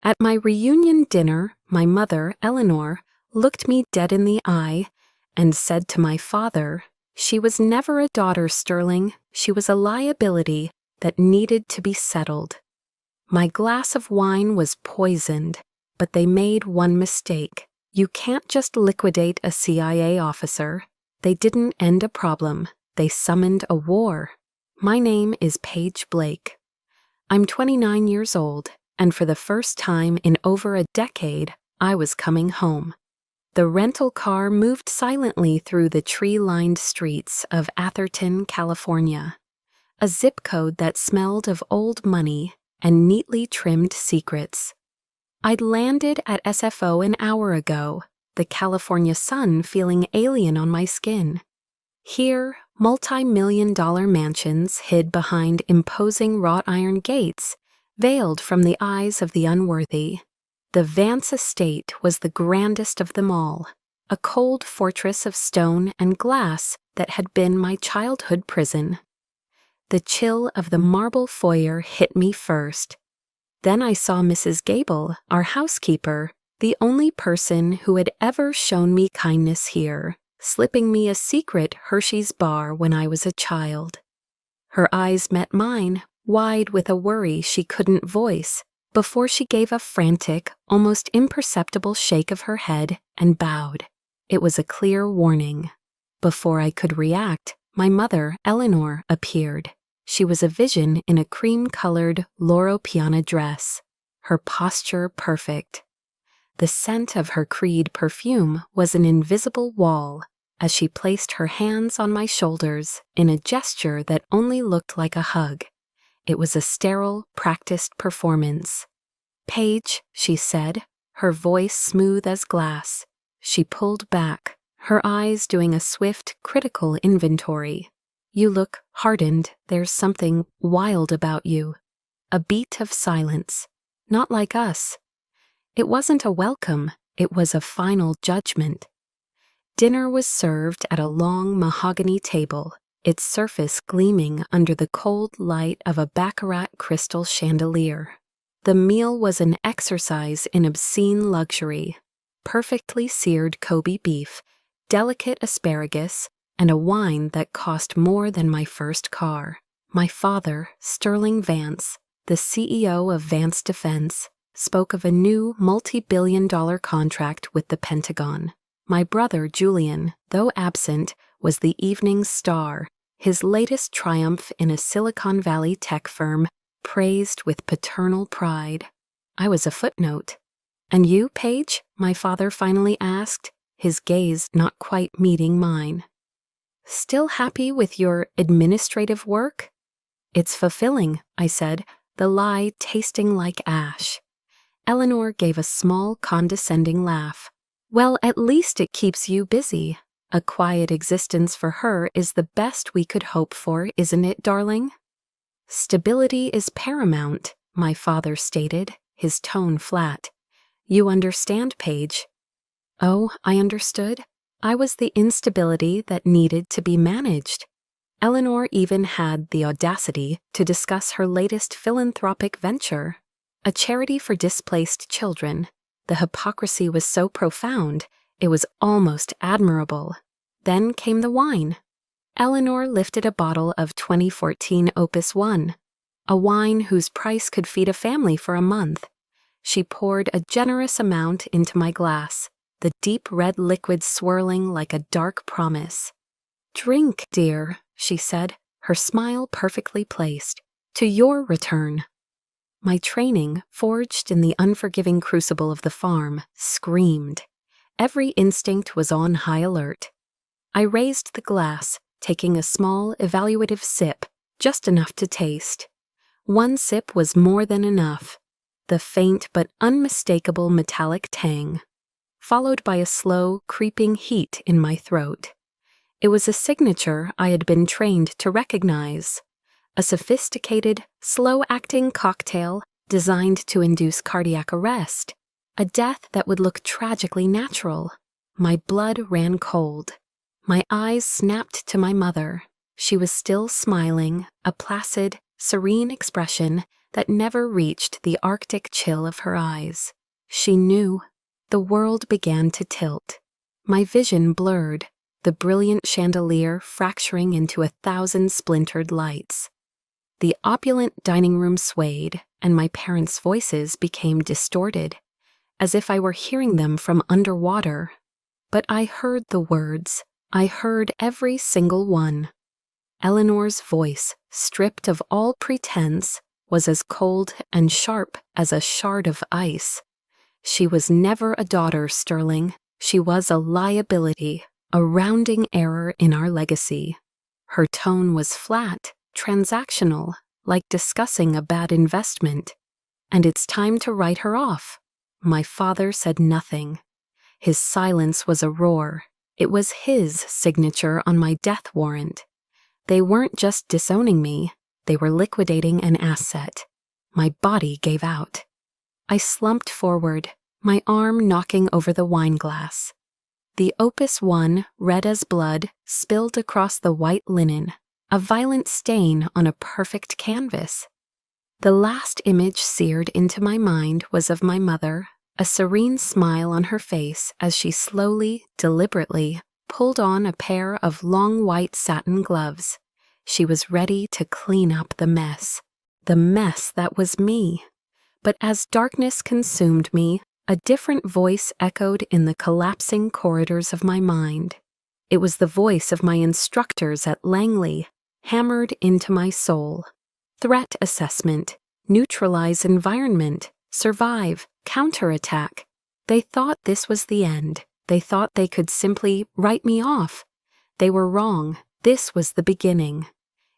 At my reunion dinner, my mother, Eleanor, looked me dead in the eye and said to my father, "She was never a daughter, Sterling. She was a liability that needed to be settled." My glass of wine was poisoned, but they made one mistake. You can't just liquidate a CIA officer. They didn't end a problem. They summoned a war. My name is Paige Blake. I'm 29 years old, and for the first time in over a decade, I was coming home. The rental car moved silently through the tree-lined streets of Atherton, California, a zip code that smelled of old money and neatly trimmed secrets. I'd landed at SFO an hour ago, the California sun feeling alien on my skin. Here, multi-million-dollar mansions hid behind imposing wrought iron gates, veiled from the eyes of the unworthy. The Vance estate was the grandest of them all, a cold fortress of stone and glass that had been my childhood prison. The chill of the marble foyer hit me first. Then I saw Mrs. Gable, our housekeeper, the only person who had ever shown me kindness here, slipping me a secret Hershey's bar when I was a child. Her eyes met mine, wide with a worry she couldn't voice, before she gave a frantic, almost imperceptible shake of her head and bowed. It was a clear warning. Before I could react, my mother, Eleanor, appeared. She was a vision in a cream-colored Loro Piana dress, her posture perfect. The scent of her Creed perfume was an invisible wall as she placed her hands on my shoulders in a gesture that only looked like a hug. It was a sterile, practiced performance. "Paige," she said, her voice smooth as glass. She pulled back, her eyes doing a swift, critical inventory. "You look hardened. There's something wild about you." A beat of silence. Not like us. It wasn't a welcome, it was a final judgment. Dinner was served at a long mahogany table, its surface gleaming under the cold light of a baccarat crystal chandelier. The meal was an exercise in obscene luxury. Perfectly seared Kobe beef, delicate asparagus, and a wine that cost more than my first car. My father, Sterling Vance, the CEO of Vance Defense, spoke of a new multi-billion-dollar contract with the Pentagon. My brother, Julian, though absent, was the evening's star, his latest triumph in a Silicon Valley tech firm, praised with paternal pride. I was a footnote. "And you, Paige?" my father finally asked, his gaze not quite meeting mine. "Still happy with your administrative work?" "It's fulfilling," I said, the lie tasting like ash. Eleanor gave a small, condescending laugh. "Well, at least it keeps you busy. A quiet existence for her is the best we could hope for, isn't it, darling?" "Stability is paramount," my father stated, his tone flat. "You understand, Paige." Oh, I understood. I was the instability that needed to be managed. Eleanor even had the audacity to discuss her latest philanthropic venture, a charity for displaced children. The hypocrisy was so profound, it was almost admirable. Then came the wine. Eleanor lifted a bottle of 2014 Opus 1, a wine whose price could feed a family for a month. She poured a generous amount into my glass, the deep red liquid swirling like a dark promise. "Drink, dear," she said, her smile perfectly placed. "To your return." My training, forged in the unforgiving crucible of the farm, screamed. Every instinct was on high alert. I raised the glass, taking a small, evaluative sip, just enough to taste. One sip was more than enough. The faint but unmistakable metallic tang, followed by a slow, creeping heat in my throat. It was a signature I had been trained to recognize. A sophisticated, slow-acting cocktail designed to induce cardiac arrest, a death that would look tragically natural. My blood ran cold. My eyes snapped to my mother. She was still smiling, a placid, serene expression that never reached the Arctic chill of her eyes. She knew. The world began to tilt. My vision blurred, the brilliant chandelier fracturing into 1,000 splintered lights. The opulent dining room swayed, and my parents' voices became distorted, as if I were hearing them from underwater. But I heard the words. I heard every single one. Eleanor's voice, stripped of all pretense, was as cold and sharp as a shard of ice. She was never a daughter, Sterling. She was a liability, a rounding error in our legacy. Her tone was flat, transactional, like discussing a bad investment. And it's time to write her off. My father said nothing. His silence was a roar. It was his signature on my death warrant. They weren't just disowning me, they were liquidating an asset. My body gave out. I slumped forward, my arm knocking over the wine glass. The Opus 1, red as blood, spilled across the white linen, a violent stain on a perfect canvas. The last image seared into my mind was of my mother, a serene smile on her face as she slowly, deliberately, pulled on a pair of long white satin gloves. She was ready to clean up the mess that was me. But as darkness consumed me, a different voice echoed in the collapsing corridors of my mind. It was the voice of my instructors at Langley, hammered into my soul. Threat assessment, neutralize environment, survive, counterattack. They thought this was the end. They thought they could simply write me off. They were wrong. This was the beginning.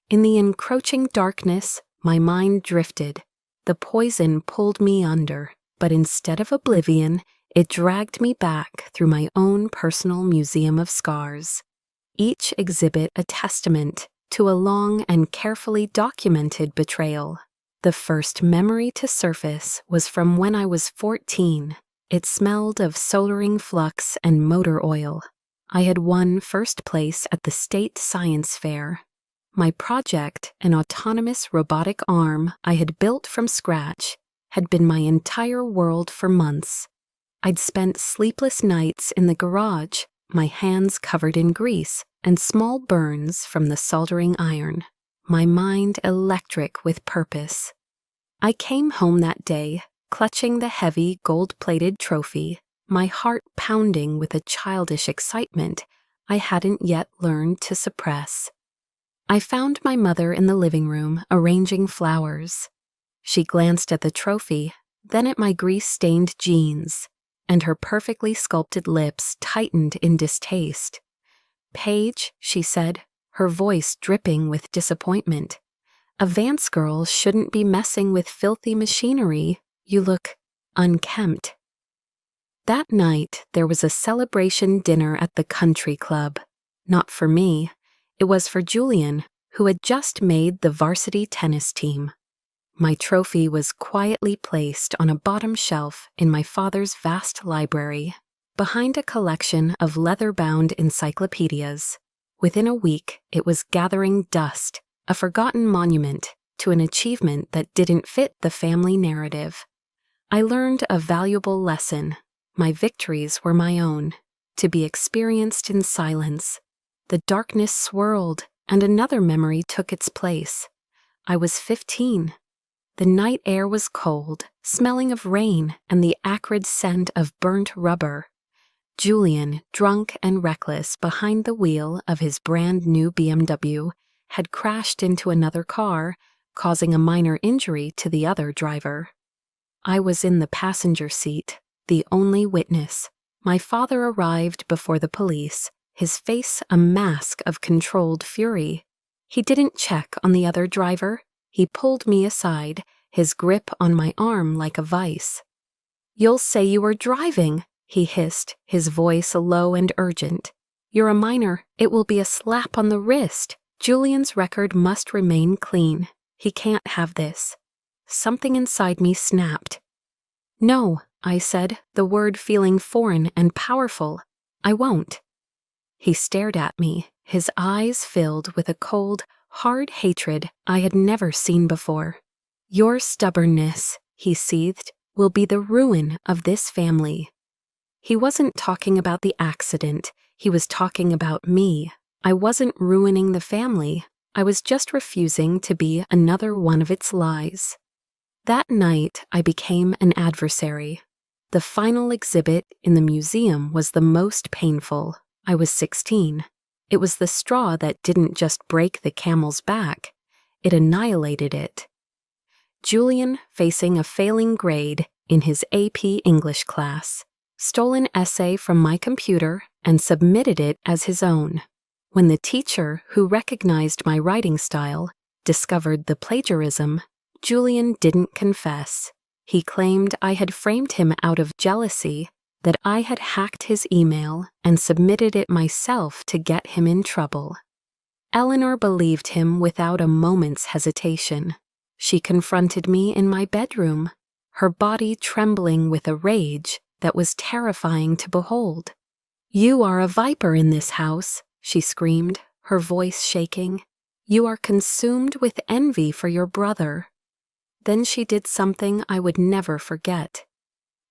In the encroaching darkness, my mind drifted. The poison pulled me under, but instead of oblivion, it dragged me back through my own personal museum of scars. Each exhibit a testament to a long and carefully documented betrayal. The first memory to surface was from when I was 14. It smelled of soldering flux and motor oil. I had won first place at the state science fair. My project, an autonomous robotic arm I had built from scratch, had been my entire world for months. I'd spent sleepless nights in the garage, my hands covered in grease and small burns from the soldering iron, my mind electric with purpose. I came home that day, clutching the heavy gold-plated trophy, my heart pounding with a childish excitement I hadn't yet learned to suppress. I found my mother in the living room arranging flowers. She glanced at the trophy, then at my grease-stained jeans, and her perfectly sculpted lips tightened in distaste. "Paige," she said, her voice dripping with disappointment, "a Vance girl shouldn't be messing with filthy machinery. You look unkempt." That night, there was a celebration dinner at the country club. Not for me. It was for Julian, who had just made the varsity tennis team. My trophy was quietly placed on a bottom shelf in my father's vast library, behind a collection of leather-bound encyclopedias. Within a week, it was gathering dust, a forgotten monument to an achievement that didn't fit the family narrative. I learned a valuable lesson. My victories were my own, to be experienced in silence. The darkness swirled, and another memory took its place. I was 15. The night air was cold, smelling of rain and the acrid scent of burnt rubber. Julian, drunk and reckless behind the wheel of his brand-new BMW, had crashed into another car, causing a minor injury to the other driver. I was in the passenger seat, the only witness. My father arrived before the police, his face a mask of controlled fury. He didn't check on the other driver. He pulled me aside, his grip on my arm like a vice. "You'll say you were driving," he hissed, his voice low and urgent. "You're a minor. It will be a slap on the wrist. Julian's record must remain clean. He can't have this." Something inside me snapped. "No," I said, the word feeling foreign and powerful. "I won't." He stared at me, his eyes filled with a cold, hard hatred I had never seen before. Your stubbornness, he seethed, will be the ruin of this family. He wasn't talking about the accident, he was talking about me. I wasn't ruining the family, I was just refusing to be another one of its lies. That night, I became an adversary. The final exhibit in the museum was the most painful. I was 16. It was the straw that didn't just break the camel's back, it annihilated it. Julian, facing a failing grade in his AP English class, stole an essay from my computer and submitted it as his own. When the teacher, who recognized my writing style, discovered the plagiarism, Julian didn't confess. He claimed I had framed him out of jealousy, that I had hacked his email and submitted it myself to get him in trouble. Eleanor believed him without a moment's hesitation. She confronted me in my bedroom, her body trembling with a rage that was terrifying to behold. "You are a viper in this house," she screamed, her voice shaking. "You are consumed with envy for your brother." Then she did something I would never forget.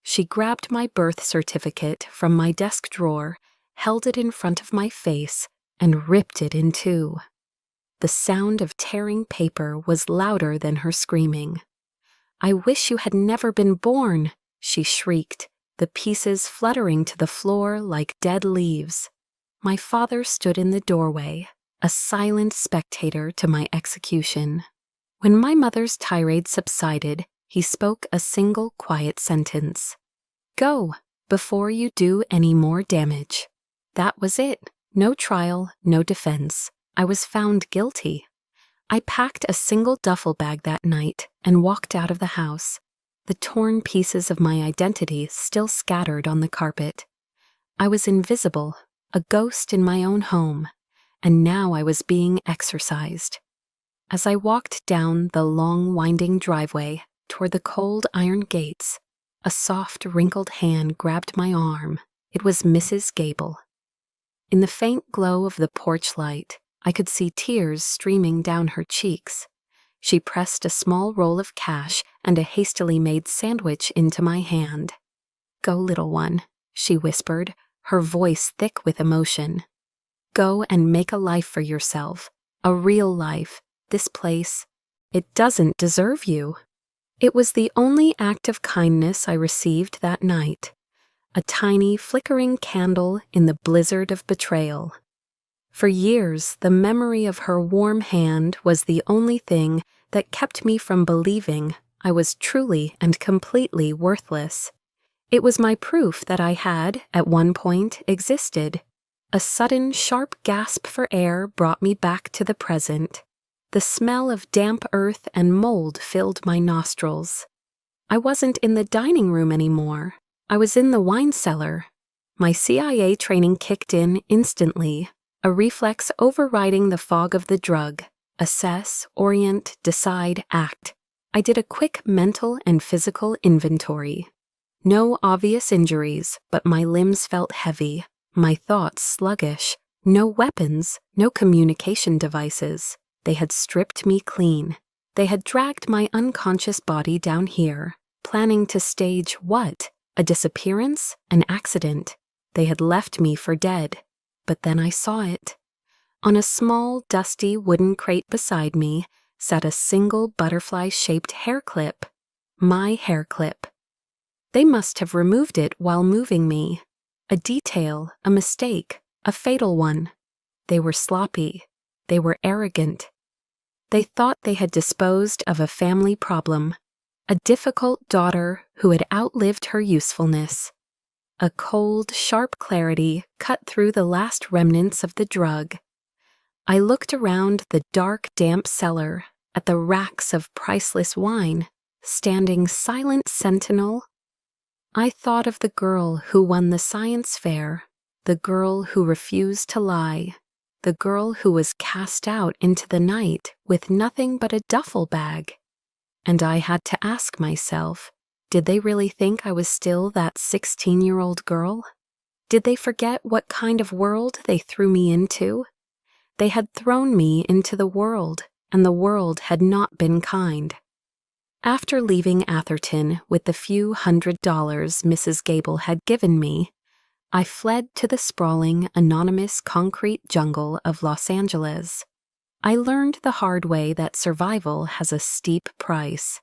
She grabbed my birth certificate from my desk drawer, held it in front of my face, and ripped it in two. The sound of tearing paper was louder than her screaming. "I wish you had never been born," she shrieked, the pieces fluttering to the floor like dead leaves. My father stood in the doorway, a silent spectator to my execution. When my mother's tirade subsided, he spoke a single quiet sentence. "Go, before you do any more damage." That was it. No trial, no defense. I was found guilty. I packed a single duffel bag that night and walked out of the house, the torn pieces of my identity still scattered on the carpet. I was invisible, a ghost in my own home, and now I was being exorcised. As I walked down the long, winding driveway toward the cold iron gates, a soft, wrinkled hand grabbed my arm. It was Mrs. Gable. In the faint glow of the porch light, I could see tears streaming down her cheeks. She pressed a small roll of cash and a hastily made sandwich into my hand. "Go, little one," she whispered, her voice thick with emotion. "Go and make a life for yourself, a real life. This place, it doesn't deserve you." It was the only act of kindness I received that night, a tiny flickering candle in the blizzard of betrayal. For years, the memory of her warm hand was the only thing that kept me from believing I was truly and completely worthless. It was my proof that I had, at one point, existed. A sudden, sharp gasp for air brought me back to the present. The smell of damp earth and mold filled my nostrils. I wasn't in the dining room anymore. I was in the wine cellar. My CIA training kicked in instantly, a reflex overriding the fog of the drug. Assess, orient, decide, act. I did a quick mental and physical inventory. No obvious injuries, but my limbs felt heavy, my thoughts sluggish. No weapons, no communication devices. They had stripped me clean. They had dragged my unconscious body down here, planning to stage what? A disappearance? An accident? They had left me for dead. But then I saw it. On a small, dusty wooden crate beside me sat a single butterfly-shaped hair clip. My hair clip. They must have removed it while moving me. A detail, a mistake, a fatal one. They were sloppy. They were arrogant. They thought they had disposed of a family problem, a difficult daughter who had outlived her usefulness. A cold, sharp clarity cut through the last remnants of the drug. I looked around the dark, damp cellar at the racks of priceless wine, standing silent sentinel. I thought of the girl who won the science fair, the girl who refused to lie, the girl who was cast out into the night with nothing but a duffel bag. And I had to ask myself, did they really think I was still that 16-year-old girl? Did they forget what kind of world they threw me into? They had thrown me into the world, and the world had not been kind. After leaving Atherton with the few $100s Mrs. Gable had given me, I fled to the sprawling, anonymous concrete jungle of Los Angeles. I learned the hard way that survival has a steep price.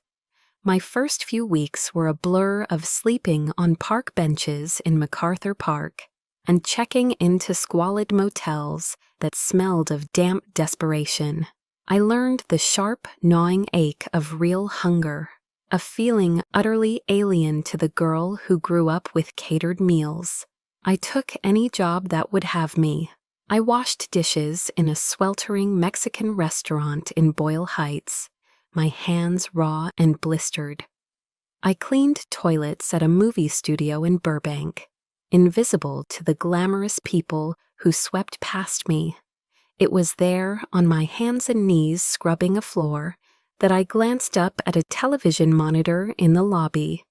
My first few weeks were a blur of sleeping on park benches in MacArthur Park and checking into squalid motels that smelled of damp desperation. I learned the sharp, gnawing ache of real hunger, a feeling utterly alien to the girl who grew up with catered meals. I took any job that would have me. I washed dishes in a sweltering Mexican restaurant in Boyle Heights, my hands raw and blistered. I cleaned toilets at a movie studio in Burbank, invisible to the glamorous people who swept past me. It was there, on my hands and knees scrubbing a floor, that I glanced up at a television monitor in the lobby,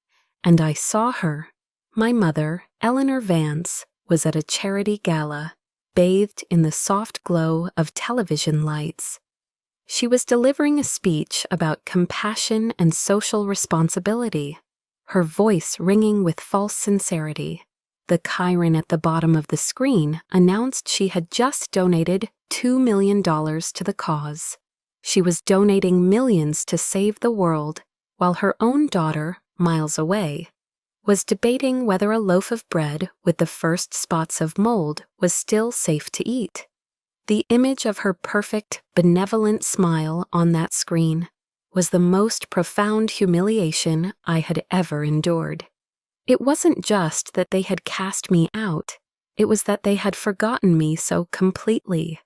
and I saw her. My mother, Eleanor Vance, was at a charity gala, bathed in the soft glow of television lights. She was delivering a speech about compassion and social responsibility, her voice ringing with false sincerity. The Chiron at the bottom of the screen announced she had just donated $2 million to the cause. She was donating millions to save the world, while her own daughter, miles away, was debating whether a loaf of bread with the first spots of mold was still safe to eat. The image of her perfect, benevolent smile on that screen was the most profound humiliation I had ever endured. It wasn't just that they had cast me out, it was that they had forgotten me so completely.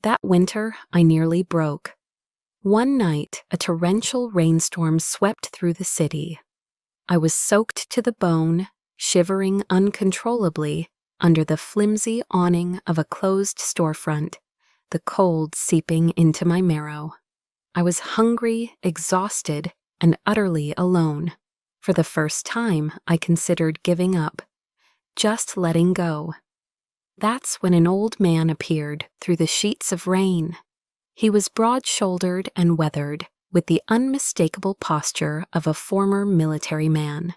That winter, I nearly broke. One night, a torrential rainstorm swept through the city. I was soaked to the bone, shivering uncontrollably under the flimsy awning of a closed storefront, the cold seeping into my marrow. I was hungry, exhausted, and utterly alone. For the first time, I considered giving up, just letting go. That's when an old man appeared through the sheets of rain. He was broad-shouldered and weathered, with the unmistakable posture of a former military man.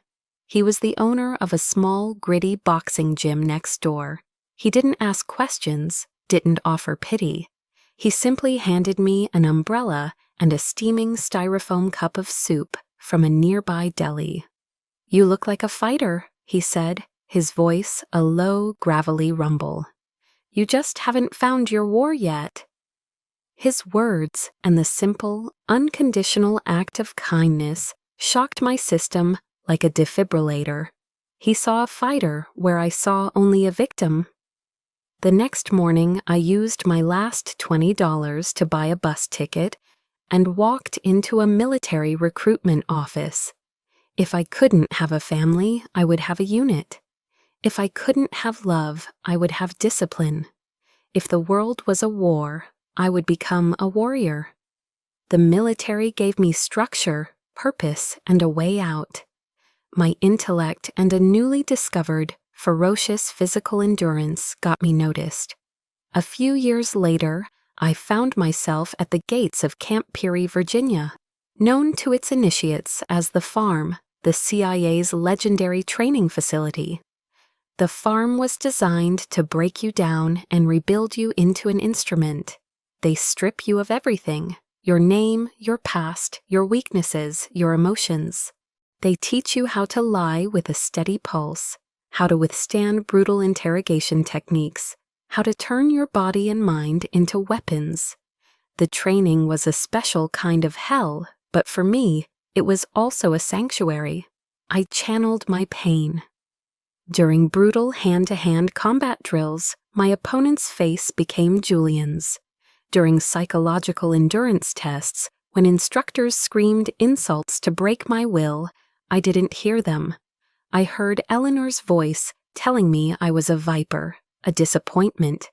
He was the owner of a small, gritty boxing gym next door. He didn't ask questions, didn't offer pity. He simply handed me an umbrella and a steaming styrofoam cup of soup from a nearby deli. "You look like a fighter," he said, his voice a low, gravelly rumble. "You just haven't found your war yet." His words and the simple, unconditional act of kindness shocked my system like a defibrillator. He saw a fighter where I saw only a victim. The next morning, I used my last $20 to buy a bus ticket and walked into a military recruitment office. If I couldn't have a family, I would have a unit. If I couldn't have love, I would have discipline. If the world was a war, I would become a warrior. The military gave me structure, purpose, and a way out. My intellect and a newly discovered, ferocious physical endurance got me noticed. A few years later, I found myself at the gates of Camp Peary, Virginia, known to its initiates as the Farm, the CIA's legendary training facility. The Farm was designed to break you down and rebuild you into an instrument. They strip you of everything: your name, your past, your weaknesses, your emotions. They teach you how to lie with a steady pulse, how to withstand brutal interrogation techniques, how to turn your body and mind into weapons. The training was a special kind of hell, but for me, it was also a sanctuary. I channeled my pain. During brutal hand-to-hand combat drills, my opponent's face became Julian's. During psychological endurance tests, when instructors screamed insults to break my will, I didn't hear them. I heard Eleanor's voice telling me I was a viper, a disappointment.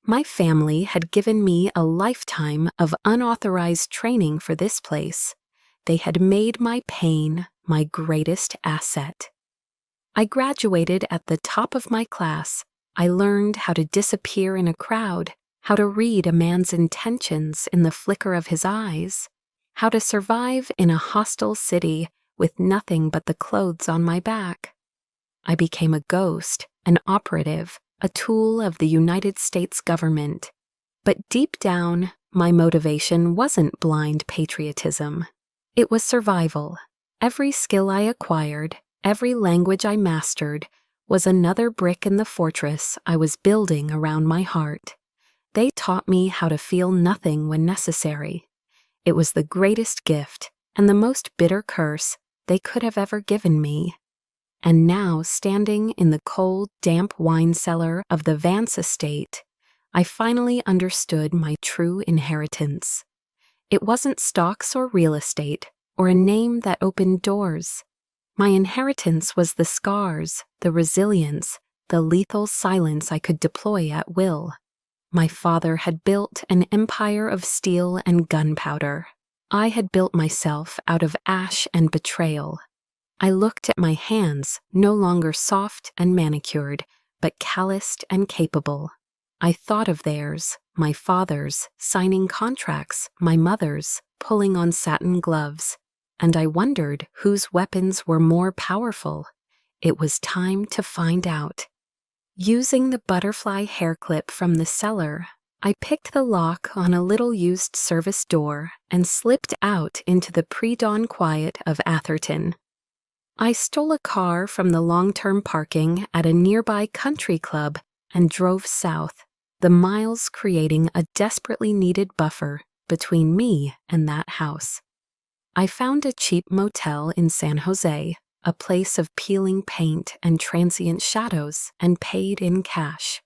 My family had given me a lifetime of unauthorized training for this place. They had made my pain my greatest asset. I graduated at the top of my class. I learned how to disappear in a crowd, how to read a man's intentions in the flicker of his eyes. how to survive in a hostile city with nothing but the clothes on my back. I became a ghost, an operative, a tool of the United States government. But deep down, my motivation wasn't blind patriotism. It was survival. Every skill I acquired, every language I mastered, was another brick in the fortress I was building around my heart. They taught me how to feel nothing when necessary. It was the greatest gift and the most bitter curse they could have ever given me. And now, standing in the cold, damp wine cellar of the Vance estate, I finally understood my true inheritance. It wasn't stocks or real estate, or a name that opened doors. My inheritance was the scars, the resilience, the lethal silence I could deploy at will. My father had built an empire of steel and gunpowder. I had built myself out of ash and betrayal. I looked at my hands, no longer soft and manicured, but calloused and capable. I thought of theirs, my father's, signing contracts, my mother's, pulling on satin gloves, and I wondered whose weapons were more powerful. It was time to find out. Using the butterfly hair clip from the cellar, I picked the lock on a little used service door and slipped out into the pre-dawn quiet of Atherton. I stole a car from the long-term parking at a nearby country club and drove south, the miles creating a desperately needed buffer between me and that house. I found a cheap motel in San Jose, a place of peeling paint and transient shadows, and paid in cash.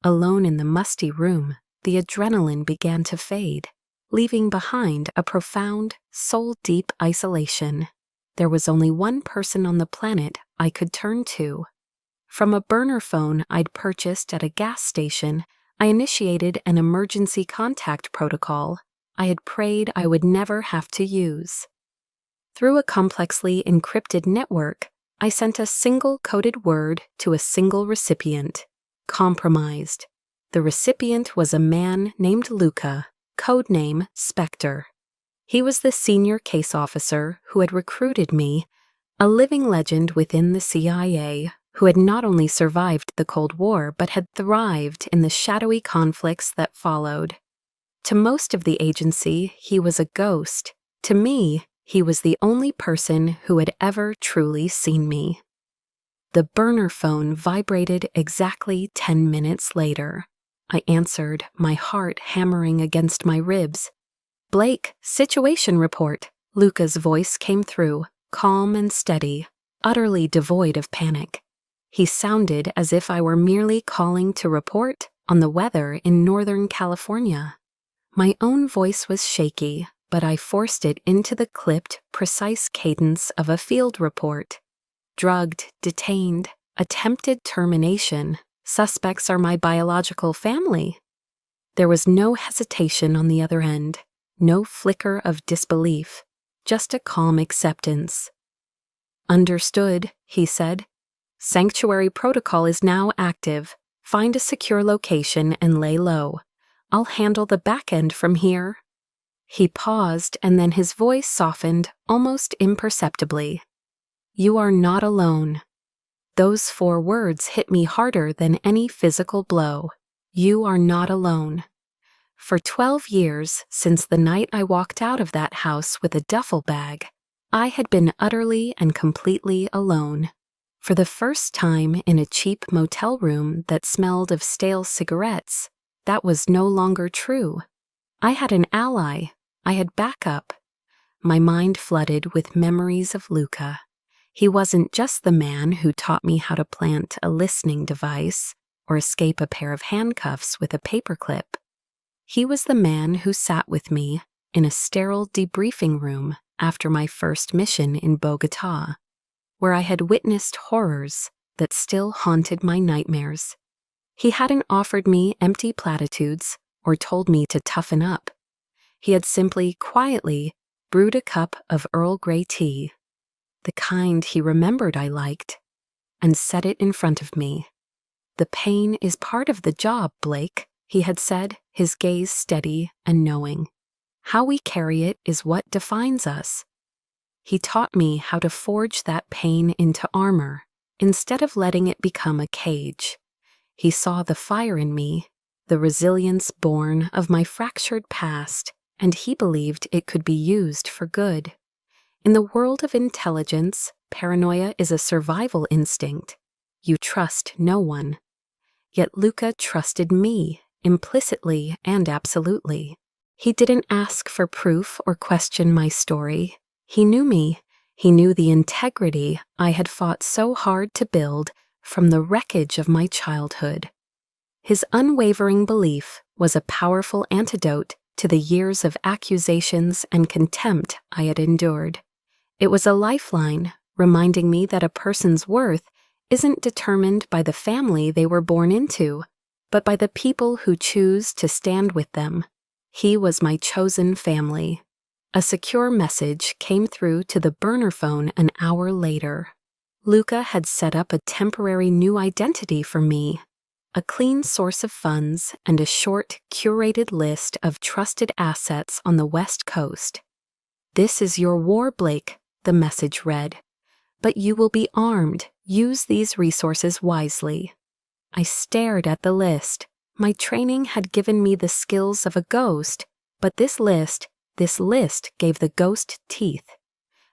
Alone in the musty room, the adrenaline began to fade, leaving behind a profound, soul-deep isolation. There was only one person on the planet I could turn to. From a burner phone I'd purchased at a gas station, I initiated an emergency contact protocol I had prayed I would never have to use. Through a complexly encrypted network, I sent a single coded word to a single recipient: compromised. The recipient was a man named Luca, codename Spectre. He was the senior case officer who had recruited me, a living legend within the CIA who had not only survived the Cold War but had thrived in the shadowy conflicts that followed. To most of the agency, he was a ghost. To me, he was the only person who had ever truly seen me. The burner phone vibrated exactly 10 minutes later. I answered, my heart hammering against my ribs. "Blake, situation report." Luca's voice came through, calm and steady, utterly devoid of panic. He sounded as if I were merely calling to report on the weather in Northern California. My own voice was shaky, but I forced it into the clipped, precise cadence of a field report. Drugged, detained, attempted termination. Suspects are my biological family. There was no hesitation on the other end, no flicker of disbelief, just a calm acceptance. "Understood," he said. "Sanctuary protocol is now active. Find a secure location and lay low. I'll handle the back end from here." He paused, and then his voice softened almost imperceptibly. "You are not alone." Those 4 words hit me harder than any physical blow. You are not alone. For 12 years, since the night I walked out of that house with a duffel bag, I had been utterly and completely alone. For the first time in a cheap motel room that smelled of stale cigarettes, that was no longer true. I had an ally. I had backup. My mind flooded with memories of Luca. He wasn't just the man who taught me how to plant a listening device or escape a pair of handcuffs with a paperclip. He was the man who sat with me in a sterile debriefing room after my first mission in Bogota, where I had witnessed horrors that still haunted my nightmares. He hadn't offered me empty platitudes or told me to toughen up. He had simply, quietly, brewed a cup of Earl Grey tea, the kind he remembered I liked, and set it in front of me. "The pain is part of the job, Blake," he had said, his gaze steady and knowing. How we carry it is what defines us. He taught me how to forge that pain into armor, instead of letting it become a cage. He saw the fire in me, the resilience born of my fractured past, and he believed it could be used for good. In the world of intelligence, paranoia is a survival instinct. You trust no one. Yet Luca trusted me, implicitly and absolutely. He didn't ask for proof or question my story. He knew me. He knew the integrity I had fought so hard to build from the wreckage of my childhood. His unwavering belief was a powerful antidote to the years of accusations and contempt I had endured. It was a lifeline, reminding me that a person's worth isn't determined by the family they were born into, but by the people who choose to stand with them. He was my chosen family. A secure message came through to the burner phone an hour later. Luca had set up a temporary new identity for me, a clean source of funds and a short, curated list of trusted assets on the West Coast. "This is your war, Blake," the message read. "But you will be armed. Use these resources wisely." I stared at the list. My training had given me the skills of a ghost, but this list gave the ghost teeth.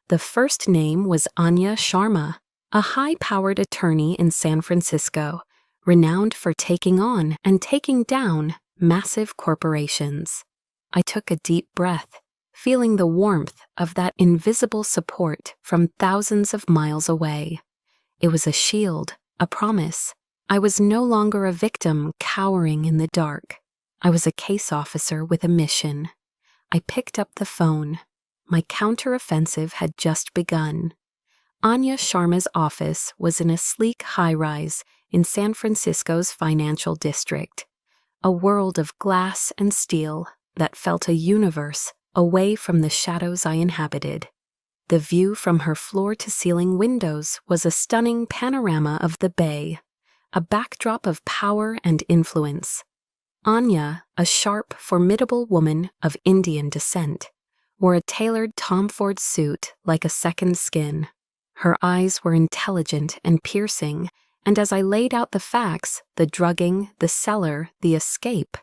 The first name was Anya Sharma, a high-powered attorney in San Francisco, renowned for taking on and taking down massive corporations. I took a deep breath, feeling the warmth of that invisible support from thousands of miles away. It was a shield, a promise. I was no longer a victim cowering in the dark. I was a case officer with a mission. I picked up the phone. My counteroffensive had just begun. Anya Sharma's office was in a sleek high-rise in San Francisco's financial district, a world of glass and steel that felt a universe away from the shadows I inhabited. The view from her floor-to-ceiling windows was a stunning panorama of the bay, a backdrop of power and influence. Anya, a sharp, formidable woman of Indian descent, wore a tailored Tom Ford suit like a second skin. Her eyes were intelligent and piercing, and as I laid out the facts, the drugging, the cellar, the escape,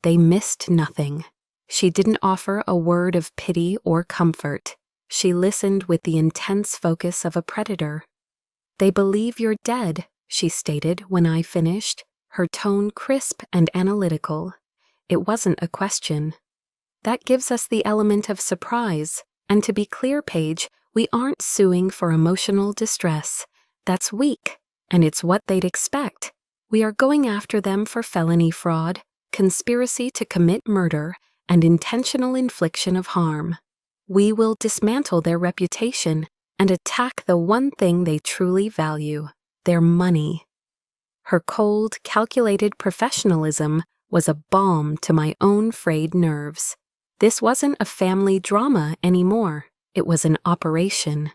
they missed nothing. She didn't offer a word of pity or comfort. She listened with the intense focus of a predator. "They believe you're dead," she stated when I finished, her tone crisp and analytical. It wasn't a question. That gives us the element of surprise, and to be clear, Paige, we aren't suing for emotional distress. That's weak, and it's what they'd expect. We are going after them for felony fraud, conspiracy to commit murder, and intentional infliction of harm. We will dismantle their reputation and attack the one thing they truly value, their money. Her cold, calculated professionalism was a balm to my own frayed nerves. This wasn't a family drama anymore. It was an operation.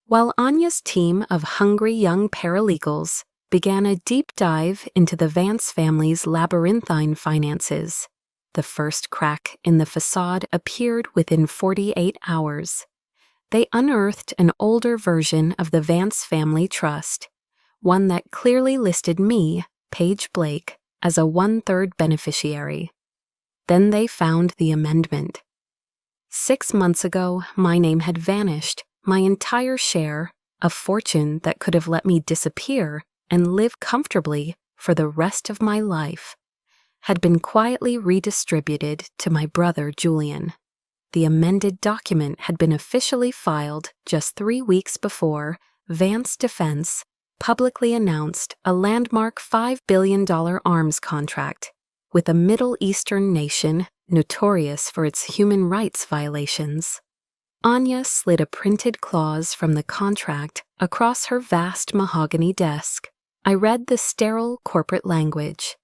While Anya's team of hungry young paralegals began a deep dive into the Vance family's labyrinthine finances, the first crack in the facade appeared within 48 hours. They unearthed an older version of the Vance family trust, one that clearly listed me, Paige Blake, as a 1/3 beneficiary. Then they found the amendment. 6 months ago, my name had vanished, my entire share, a fortune that could have let me disappear and live comfortably for the rest of my life, had been quietly redistributed to my brother Julian. The amended document had been officially filed just 3 weeks before Vance Defense publicly announced a landmark $5 billion arms contract with a Middle Eastern nation notorious for its human rights violations. Anya slid a printed clause from the contract across her vast mahogany desk. I read the sterile corporate language.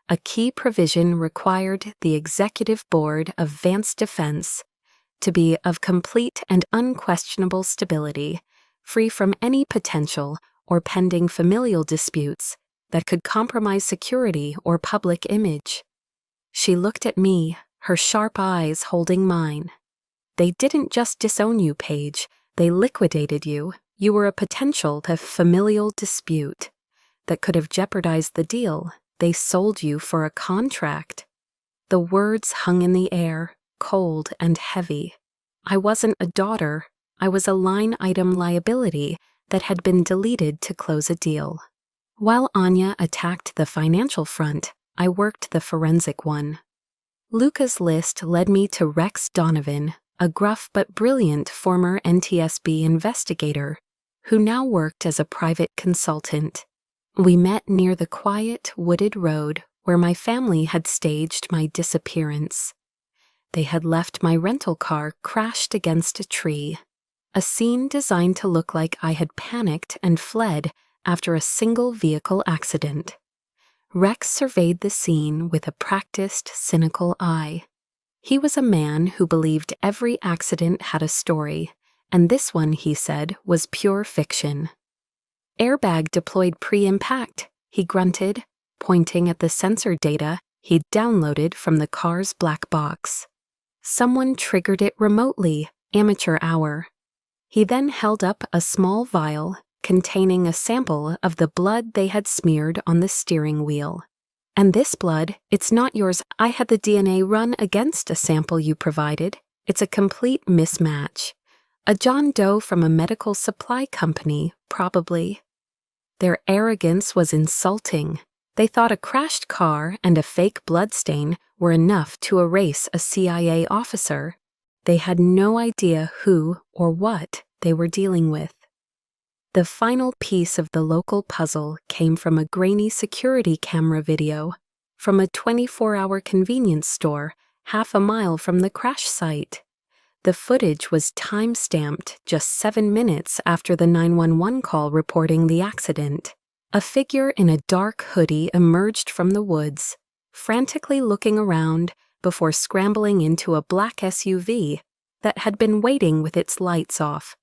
A key provision required the executive board of Vance Defense to be of complete and unquestionable stability, free from any potential or pending familial disputes that could compromise security or public image. She looked at me, her sharp eyes holding mine. "They didn't just disown you, Paige. They liquidated you. You were a potential to familial dispute that could have jeopardized the deal. They sold you for a contract." The words hung in the air, cold and heavy. I wasn't a daughter. I was a line-item liability that had been deleted to close a deal. While Anya attacked the financial front, I worked the forensic one. Luca's list led me to Rex Donovan, a gruff but brilliant former NTSB investigator who now worked as a private consultant. We met near the quiet, wooded road where my family had staged my disappearance. They had left my rental car crashed against a tree, a scene designed to look like I had panicked and fled after a single vehicle accident. Rex surveyed the scene with a practiced, cynical eye. He was a man who believed every accident had a story, and this one, he said, was pure fiction. "Airbag deployed pre-impact," he grunted, pointing at the sensor data he'd downloaded from the car's black box. "Someone triggered it remotely, amateur hour." He then held up a small vial containing a sample of the blood they had smeared on the steering wheel. "And this blood, it's not yours. I had the DNA run against a sample you provided. It's a complete mismatch. A John Doe from a medical supply company, probably." Their arrogance was insulting. They thought a crashed car and a fake bloodstain were enough to erase a CIA officer. They had no idea who or what they were dealing with. The final piece of the local puzzle came from a grainy security camera video from a 24-hour convenience store half a mile from the crash site. The footage was time-stamped just 7 minutes after the 911 call reporting the accident. A figure in a dark hoodie emerged from the woods, frantically looking around before scrambling into a black SUV that had been waiting with its lights off.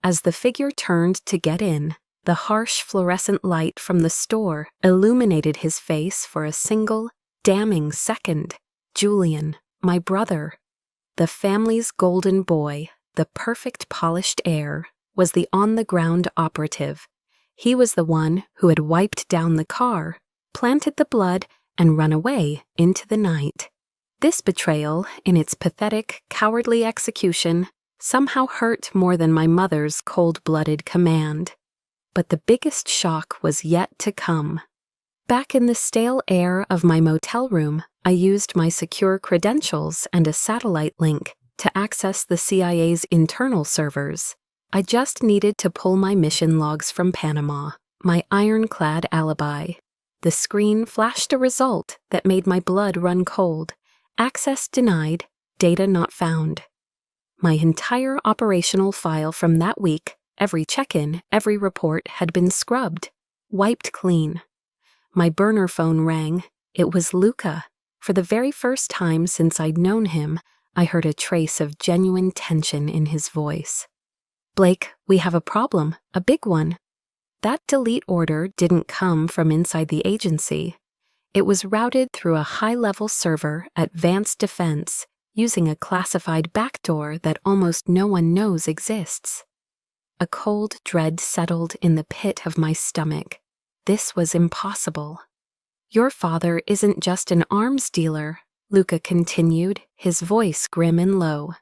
As the figure turned to get in, the harsh fluorescent light from the store illuminated his face for a single, damning second. Julian, my brother. The family's golden boy, the perfect polished heir, was the on-the-ground operative. He was the one who had wiped down the car, planted the blood, and run away into the night. This betrayal, in its pathetic, cowardly execution, somehow hurt more than my mother's cold-blooded command. But the biggest shock was yet to come. Back in the stale air of my motel room, I used my secure credentials and a satellite link to access the CIA's internal servers. I just needed to pull my mission logs from Panama, my ironclad alibi. The screen flashed a result that made my blood run cold. Access denied, data not found. My entire operational file from that week, every check-in, every report had been scrubbed, wiped clean. My burner phone rang. It was Luca. For the very first time since I'd known him, I heard a trace of genuine tension in his voice. "Blake, we have a problem, a big one." That delete order didn't come from inside the agency. It was routed through a high-level server at Vance Defense using a classified backdoor that almost no one knows exists. A cold dread settled in the pit of my stomach. This was impossible. "Your father isn't just an arms dealer," Luca continued, his voice grim and low.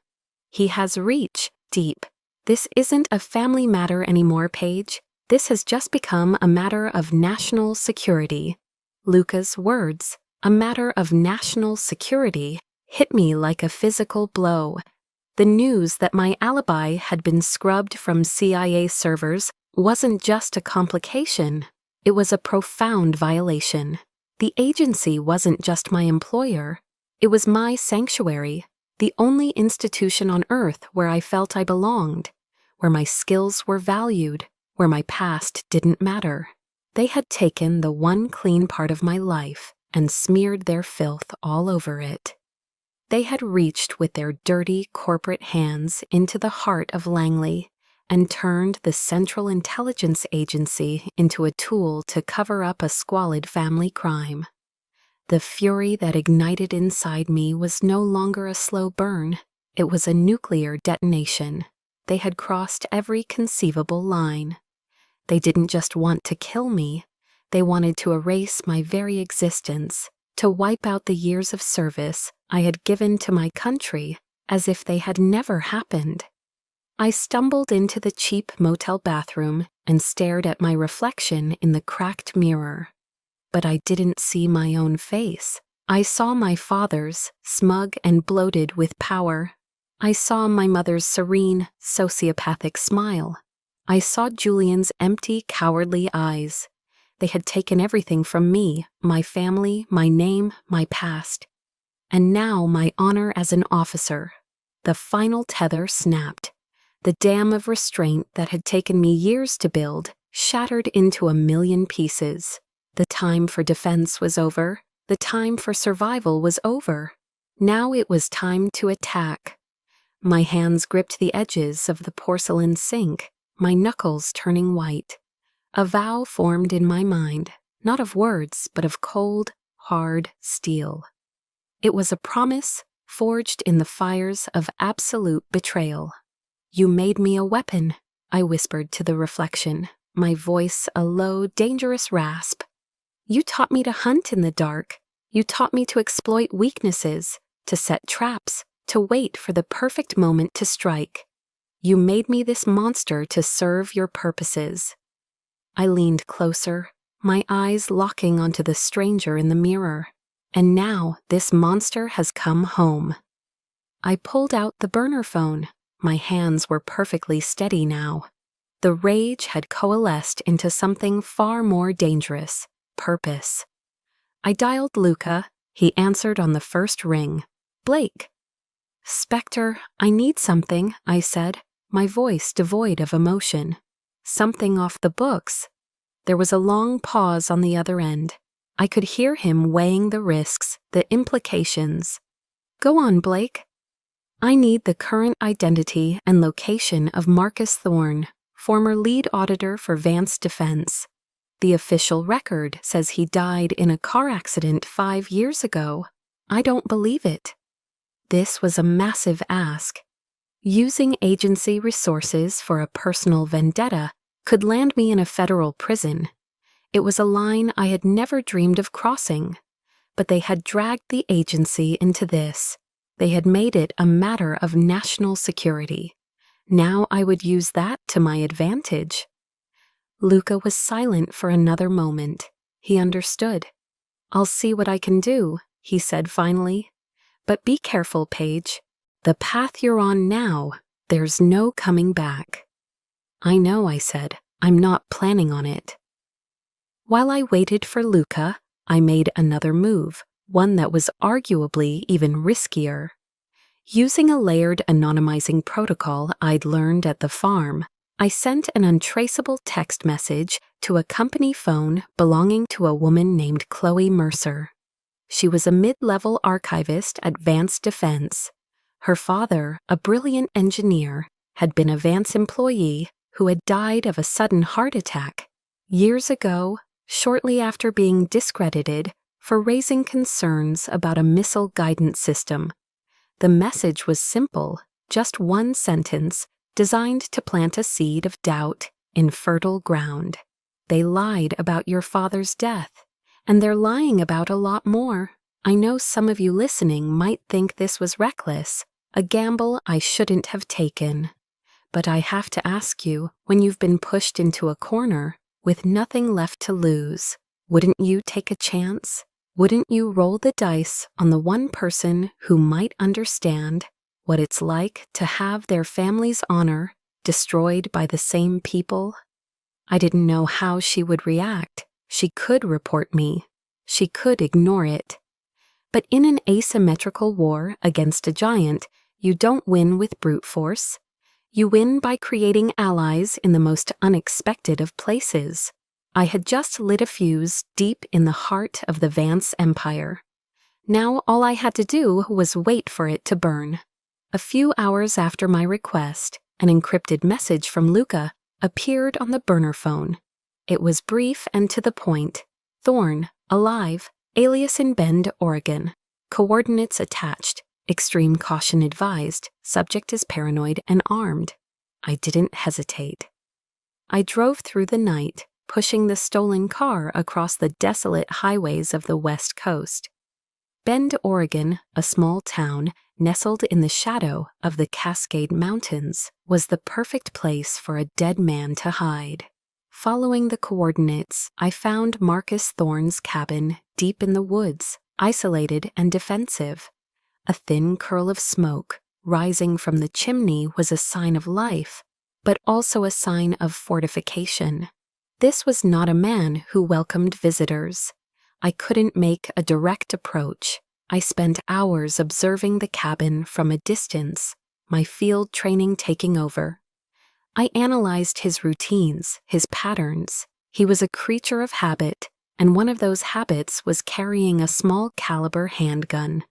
"He has reach, deep. This isn't a family matter anymore, Paige. This has just become a matter of national security." Luca's words, "a matter of national security," hit me like a physical blow. The news that my alibi had been scrubbed from CIA servers wasn't just a complication. It was a profound violation. The agency wasn't just my employer. It was my sanctuary, the only institution on Earth where I felt I belonged, where my skills were valued, where my past didn't matter. They had taken the one clean part of my life and smeared their filth all over it. They had reached with their dirty corporate hands into the heart of Langley and turned the Central Intelligence Agency into a tool to cover up a squalid family crime. The fury that ignited inside me was no longer a slow burn. It was a nuclear detonation. They had crossed every conceivable line. They didn't just want to kill me. They wanted to erase my very existence, to wipe out the years of service I had given to my country as if they had never happened. I stumbled into the cheap motel bathroom and stared at my reflection in the cracked mirror. But I didn't see my own face. I saw my father's, smug and bloated with power. I saw my mother's serene, sociopathic smile. I saw Julian's empty, cowardly eyes. They had taken everything from me, my family, my name, my past. And now my honor as an officer. The final tether snapped. The dam of restraint that had taken me years to build shattered into a million pieces. The time for defense was over. The time for survival was over. Now it was time to attack. My hands gripped the edges of the porcelain sink, my knuckles turning white. A vow formed in my mind, not of words, but of cold, hard steel. It was a promise forged in the fires of absolute betrayal. "You made me a weapon," I whispered to the reflection, my voice a low, dangerous rasp. "You taught me to hunt in the dark. You taught me to exploit weaknesses, to set traps, to wait for the perfect moment to strike. You made me this monster to serve your purposes." I leaned closer, my eyes locking onto the stranger in the mirror. And now this monster has come home. I pulled out the burner phone. My hands were perfectly steady now. The rage had coalesced into something far more dangerous: purpose. I dialed Luca. He answered on the first ring. "Blake." "Spectre, I need something," I said, my voice devoid of emotion. "Something off the books." There was a long pause on the other end. I could hear him weighing the risks, the implications. "Go on, Blake." "I need the current identity and location of Marcus Thorne, former lead auditor for Vance Defense. The official record says he died in a car accident 5 years ago. I don't believe it." This was a massive ask. Using agency resources for a personal vendetta could land me in a federal prison. It was a line I had never dreamed of crossing. But they had dragged the agency into this. They had made it a matter of national security. Now I would use that to my advantage. Luca was silent for another moment. He understood. "I'll see what I can do," he said finally. "But be careful, Paige. The path you're on now, there's no coming back." "I know," I said. "I'm not planning on it." While I waited for Luca, I made another move, one that was arguably even riskier. Using a layered anonymizing protocol I'd learned at the farm, I sent an untraceable text message to a company phone belonging to a woman named Chloe Mercer. She was a mid-level archivist at Vance Defense. Her father, a brilliant engineer, had been a Vance employee who had died of a sudden heart attack years ago, shortly after being discredited for raising concerns about a missile guidance system. The message was simple, just one sentence, designed to plant a seed of doubt in fertile ground. "They lied about your father's death, and they're lying about a lot more. I know some of you listening might think this was reckless, a gamble I shouldn't have taken. But I have to ask you, when you've been pushed into a corner with nothing left to lose, wouldn't you take a chance? Wouldn't you roll the dice on the one person who might understand what it's like to have their family's honor destroyed by the same people?" I didn't know how she would react. She could report me. She could ignore it. But in an asymmetrical war against a giant, you don't win with brute force. You win by creating allies in the most unexpected of places. I had just lit a fuse deep in the heart of the Vance Empire. Now all I had to do was wait for it to burn. A few hours after my request, an encrypted message from Luca appeared on the burner phone. It was brief and to the point. "Thorne, alive. Alias in Bend, Oregon. Coordinates attached. Extreme caution advised. Subject is paranoid and armed. I didn't hesitate. I drove through the night, pushing the stolen car across the desolate highways of the West Coast. Bend, Oregon, a small town nestled in the shadow of the Cascade Mountains, was the perfect place for a dead man to hide. Following the coordinates, I found Marcus Thorne's cabin deep in the woods, isolated and defensive. A thin curl of smoke rising from the chimney was a sign of life, but also a sign of fortification. This was not a man who welcomed visitors. I couldn't make a direct approach. I spent hours observing the cabin from a distance, my field training taking over. I analyzed his routines, his patterns. He was a creature of habit, and one of those habits was carrying a small caliber handgun,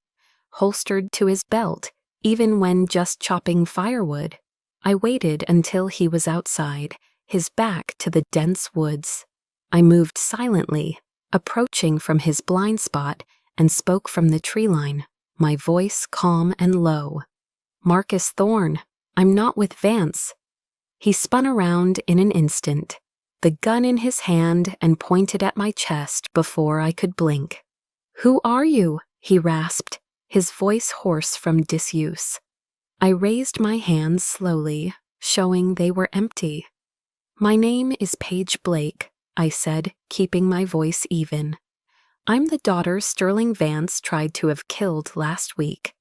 holstered to his belt, even when just chopping firewood. I waited until he was outside, his back to the dense woods. I moved silently, approaching from his blind spot, and spoke from the tree line, my voice calm and low. "Marcus Thorne, I'm not with Vance." He spun around in an instant, the gun in his hand, and pointed at my chest before I could blink. "Who are you?" he rasped, his voice hoarse from disuse. I raised my hands slowly, showing they were empty. "My name is Paige Blake," I said, keeping my voice even. "I'm the daughter Sterling Vance tried to have killed last week."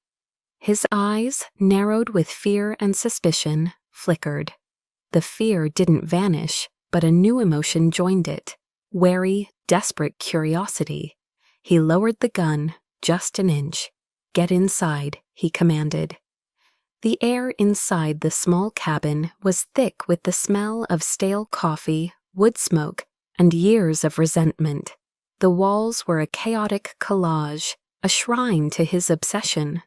His eyes, narrowed with fear and suspicion, flickered. The fear didn't vanish, but a new emotion joined it, wary, desperate curiosity. He lowered the gun just an inch. "Get inside," he commanded. The air inside the small cabin was thick with the smell of stale coffee, wood smoke, and years of resentment. The walls were a chaotic collage, a shrine to his obsession.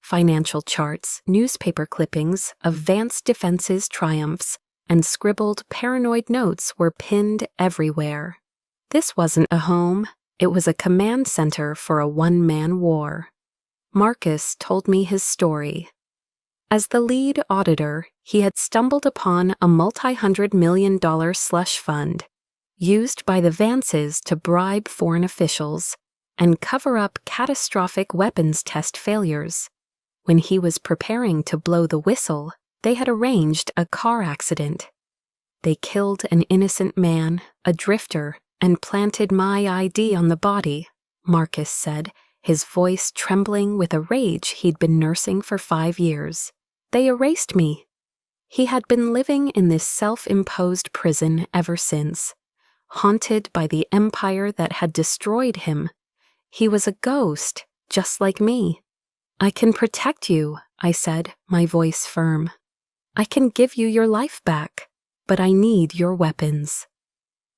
Financial charts, newspaper clippings of Vance Defense's triumphs, and scribbled paranoid notes were pinned everywhere. This wasn't a home, it was a command center for a one-man war. Marcus told me his story. As the lead auditor, he had stumbled upon a multi-hundred-million-dollar slush fund, used by the Vances to bribe foreign officials and cover up catastrophic weapons test failures. When he was preparing to blow the whistle, they had arranged a car accident. They killed an innocent man, a drifter, and planted my ID on the body, Marcus said, his voice trembling with a rage he'd been nursing for 5 years. "They erased me." He had been living in this self-imposed prison ever since, haunted by the empire that had destroyed him. He was a ghost, just like me. "I can protect you," I said, my voice firm. "I can give you your life back, but I need your weapons."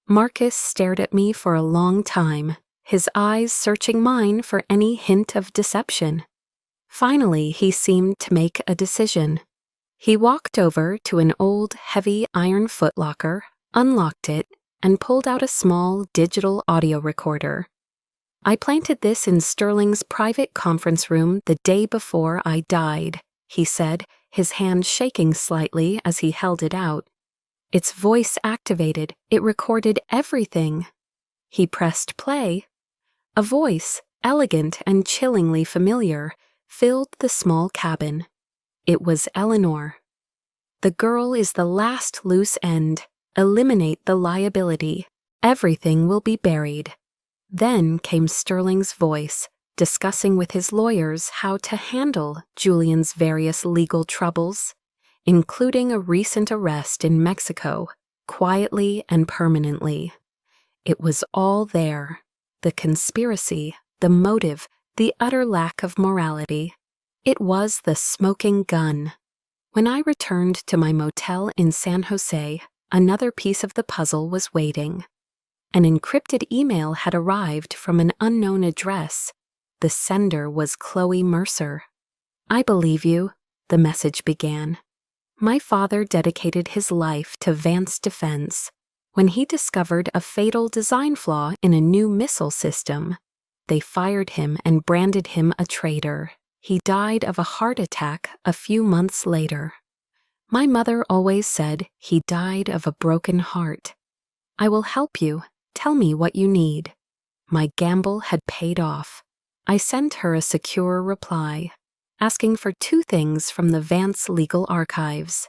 Marcus stared at me for a long time, his eyes searching mine for any hint of deception. Finally, he seemed to make a decision. He walked over to an old, heavy iron footlocker, unlocked it, and pulled out a small digital audio recorder. "I planted this in Sterling's private conference room the day before I died," he said, his hand shaking slightly as he held it out. "It's voice activated. It recorded everything." He pressed play. A voice, elegant and chillingly familiar, filled the small cabin. It was Eleanor. "The girl is the last loose end. Eliminate the liability. Everything will be buried." Then came Sterling's voice, discussing with his lawyers how to handle Julian's various legal troubles, including a recent arrest in Mexico, quietly and permanently. It was all there. The conspiracy, the motive, the utter lack of morality. It was the smoking gun. When I returned to my motel in San Jose, another piece of the puzzle was waiting. An encrypted email had arrived from an unknown address. The sender was Chloe Mercer. "I believe you," the message began. "My father dedicated his life to Vance Defense. When he discovered a fatal design flaw in a new missile system, they fired him and branded him a traitor. He died of a heart attack a few months later. My mother always said he died of a broken heart. I will help you. Tell me what you need. My gamble had paid off. I sent her a secure reply, asking for two things from the Vance legal archives: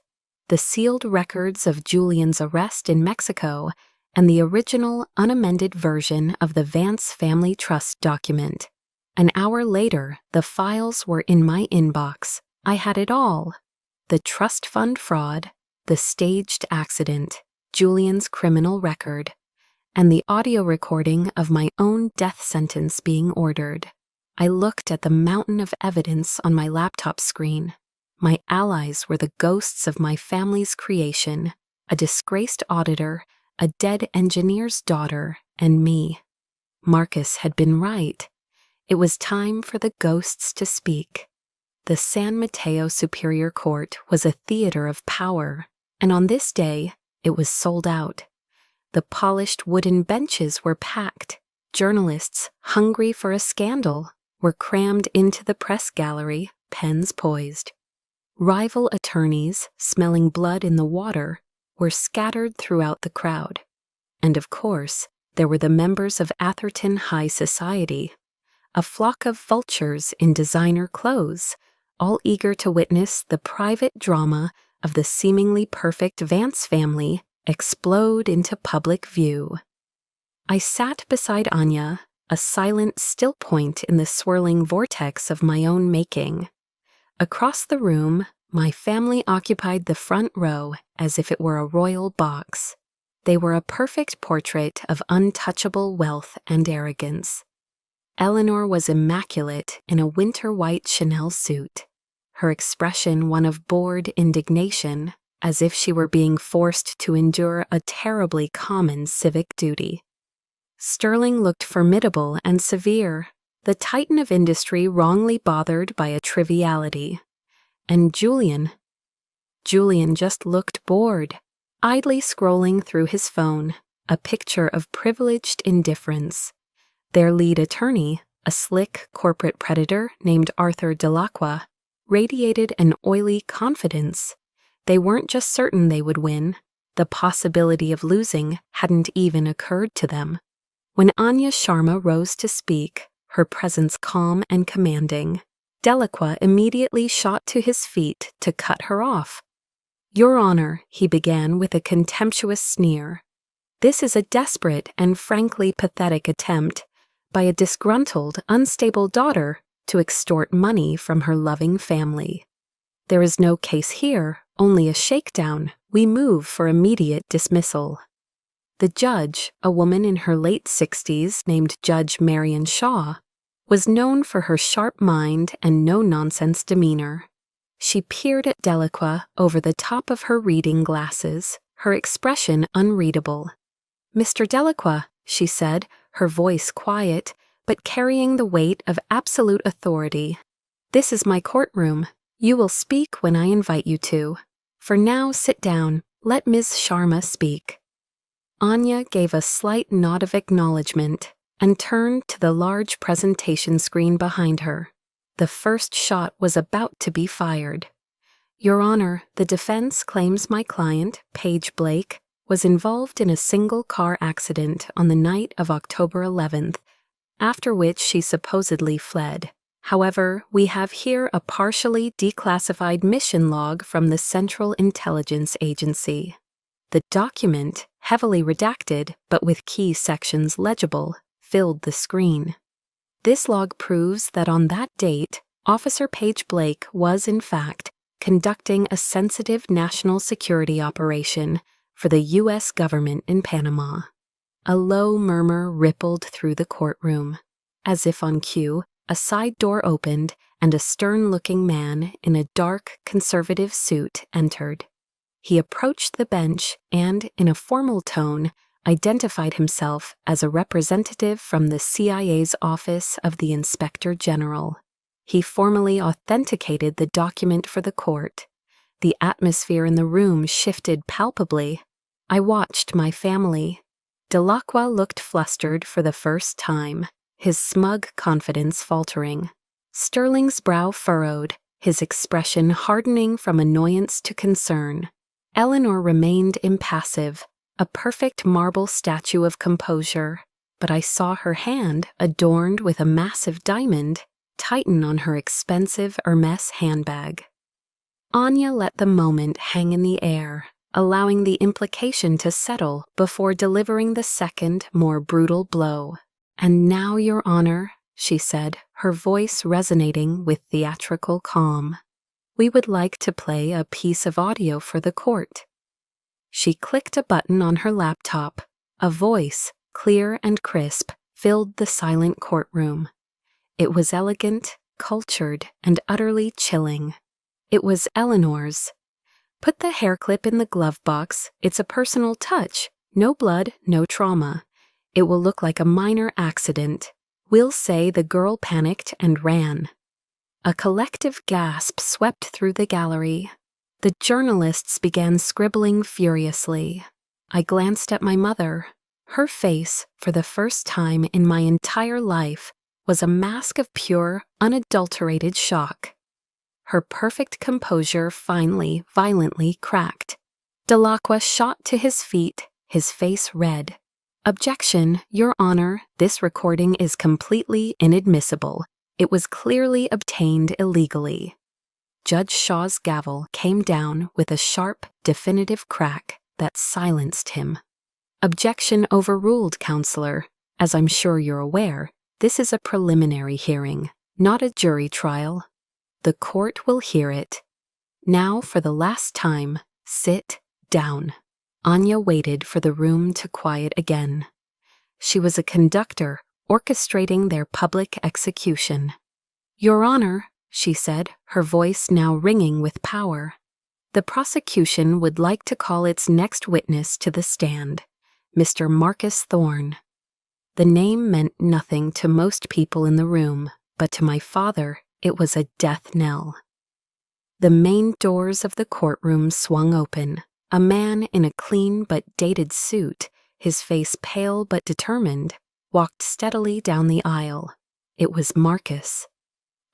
the sealed records of Julian's arrest in Mexico and the original unamended version of the Vance family trust document. An hour later, the files were in my inbox. I had it all: the trust fund fraud, the staged accident, Julian's criminal record, and the audio recording of my own death sentence being ordered. I looked at the mountain of evidence on my laptop screen. My allies were the ghosts of my family's creation: a disgraced auditor, a dead engineer's daughter, and me. Marcus had been right. It was time for the ghosts to speak. The San Mateo Superior Court was a theater of power, and on this day, it was sold out. The polished wooden benches were packed. Journalists, hungry for a scandal, were crammed into the press gallery, pens poised. Rival attorneys, smelling blood in the water, were scattered throughout the crowd. And of course, there were the members of Atherton High Society, a flock of vultures in designer clothes, all eager to witness the private drama of the seemingly perfect Vance family explode into public view. I sat beside Anya, a silent still point in the swirling vortex of my own making. Across the room, my family occupied the front row as if it were a royal box. They were a perfect portrait of untouchable wealth and arrogance. Eleanor was immaculate in a winter white Chanel suit, her expression one of bored indignation, as if she were being forced to endure a terribly common civic duty. Sterling looked formidable and severe, the titan of industry wrongly bothered by a triviality. And Julian just looked bored, idly scrolling through his phone, a picture of privileged indifference. Their lead attorney, a slick corporate predator named Arthur Delacroix, radiated an oily confidence. They weren't just certain they would win. The possibility of losing hadn't even occurred to them. When Anya Sharma rose to speak, her presence calm and commanding, Delacroix immediately shot to his feet to cut her off. "Your Honor," he began with a contemptuous sneer, "this is a desperate and frankly pathetic attempt by a disgruntled, unstable daughter to extort money from her loving family. There is no case here, only a shakedown. We move for immediate dismissal." The judge, a woman in her late 60s named Judge Marion Shaw, was known for her sharp mind and no-nonsense demeanor. She peered at Delacroix over the top of her reading glasses, her expression unreadable. "Mr. Delacroix," she said, her voice quiet, but carrying the weight of absolute authority, "this is my courtroom. You will speak when I invite you to. For now, sit down. Let Ms. Sharma speak." Anya gave a slight nod of acknowledgement and turned to the large presentation screen behind her. The first shot was about to be fired. "Your Honor, the defense claims my client, Paige Blake, was involved in a single car accident on the night of October 11th, after which she supposedly fled. However, we have here a partially declassified mission log from the Central Intelligence Agency. The document, heavily redacted but with key sections legible, filled the screen. This log proves that on that date, Officer Paige Blake was, in fact, conducting a sensitive national security operation for the U.S. government in Panama. A low murmur rippled through the courtroom. As if on cue, a side door opened and a stern-looking man in a dark, conservative suit entered. He approached the bench and, in a formal tone, identified himself as a representative from the CIA's Office of the Inspector General. He formally authenticated the document for the court. The atmosphere in the room shifted palpably. I watched my family. Delacroix looked flustered for the first time. his smug confidence faltering. Sterling's brow furrowed, his expression hardening from annoyance to concern. Eleanor remained impassive, a perfect marble statue of composure, but I saw her hand, adorned with a massive diamond, tighten on her expensive Hermes handbag. Anya let the moment hang in the air, allowing the implication to settle before delivering the second, more brutal blow. "And now, Your Honor," she said, her voice resonating with theatrical calm, "we would like to play a piece of audio for the court." She clicked a button on her laptop. A voice, clear and crisp, filled the silent courtroom. It was elegant, cultured, and utterly chilling. It was Eleanor's. "Put the hair clip in the glove box. It's a personal touch. No blood, no trauma. It will look like a minor accident. We'll say the girl panicked and ran." A collective gasp swept through the gallery. The journalists began scribbling furiously. I glanced at my mother. Her face, for the first time in my entire life, was a mask of pure, unadulterated shock. Her perfect composure finally, violently cracked. Delacroix shot to his feet, his face red. "Objection, Your Honor, this recording is completely inadmissible. It was clearly obtained illegally." Judge Shaw's gavel came down with a sharp, definitive crack that silenced him. "Objection overruled, Counselor. As I'm sure you're aware, this is a preliminary hearing, not a jury trial. The court will hear it. Now, for the last time, sit down." Anya waited for the room to quiet again. She was a conductor orchestrating their public execution. "Your Honor," she said, her voice now ringing with power, "the prosecution would like to call its next witness to the stand, Mr. Marcus Thorne." The name meant nothing to most people in the room, but to my father it was a death knell. The main doors of the courtroom swung open. A man in a clean but dated suit, his face pale but determined, walked steadily down the aisle. It was Marcus.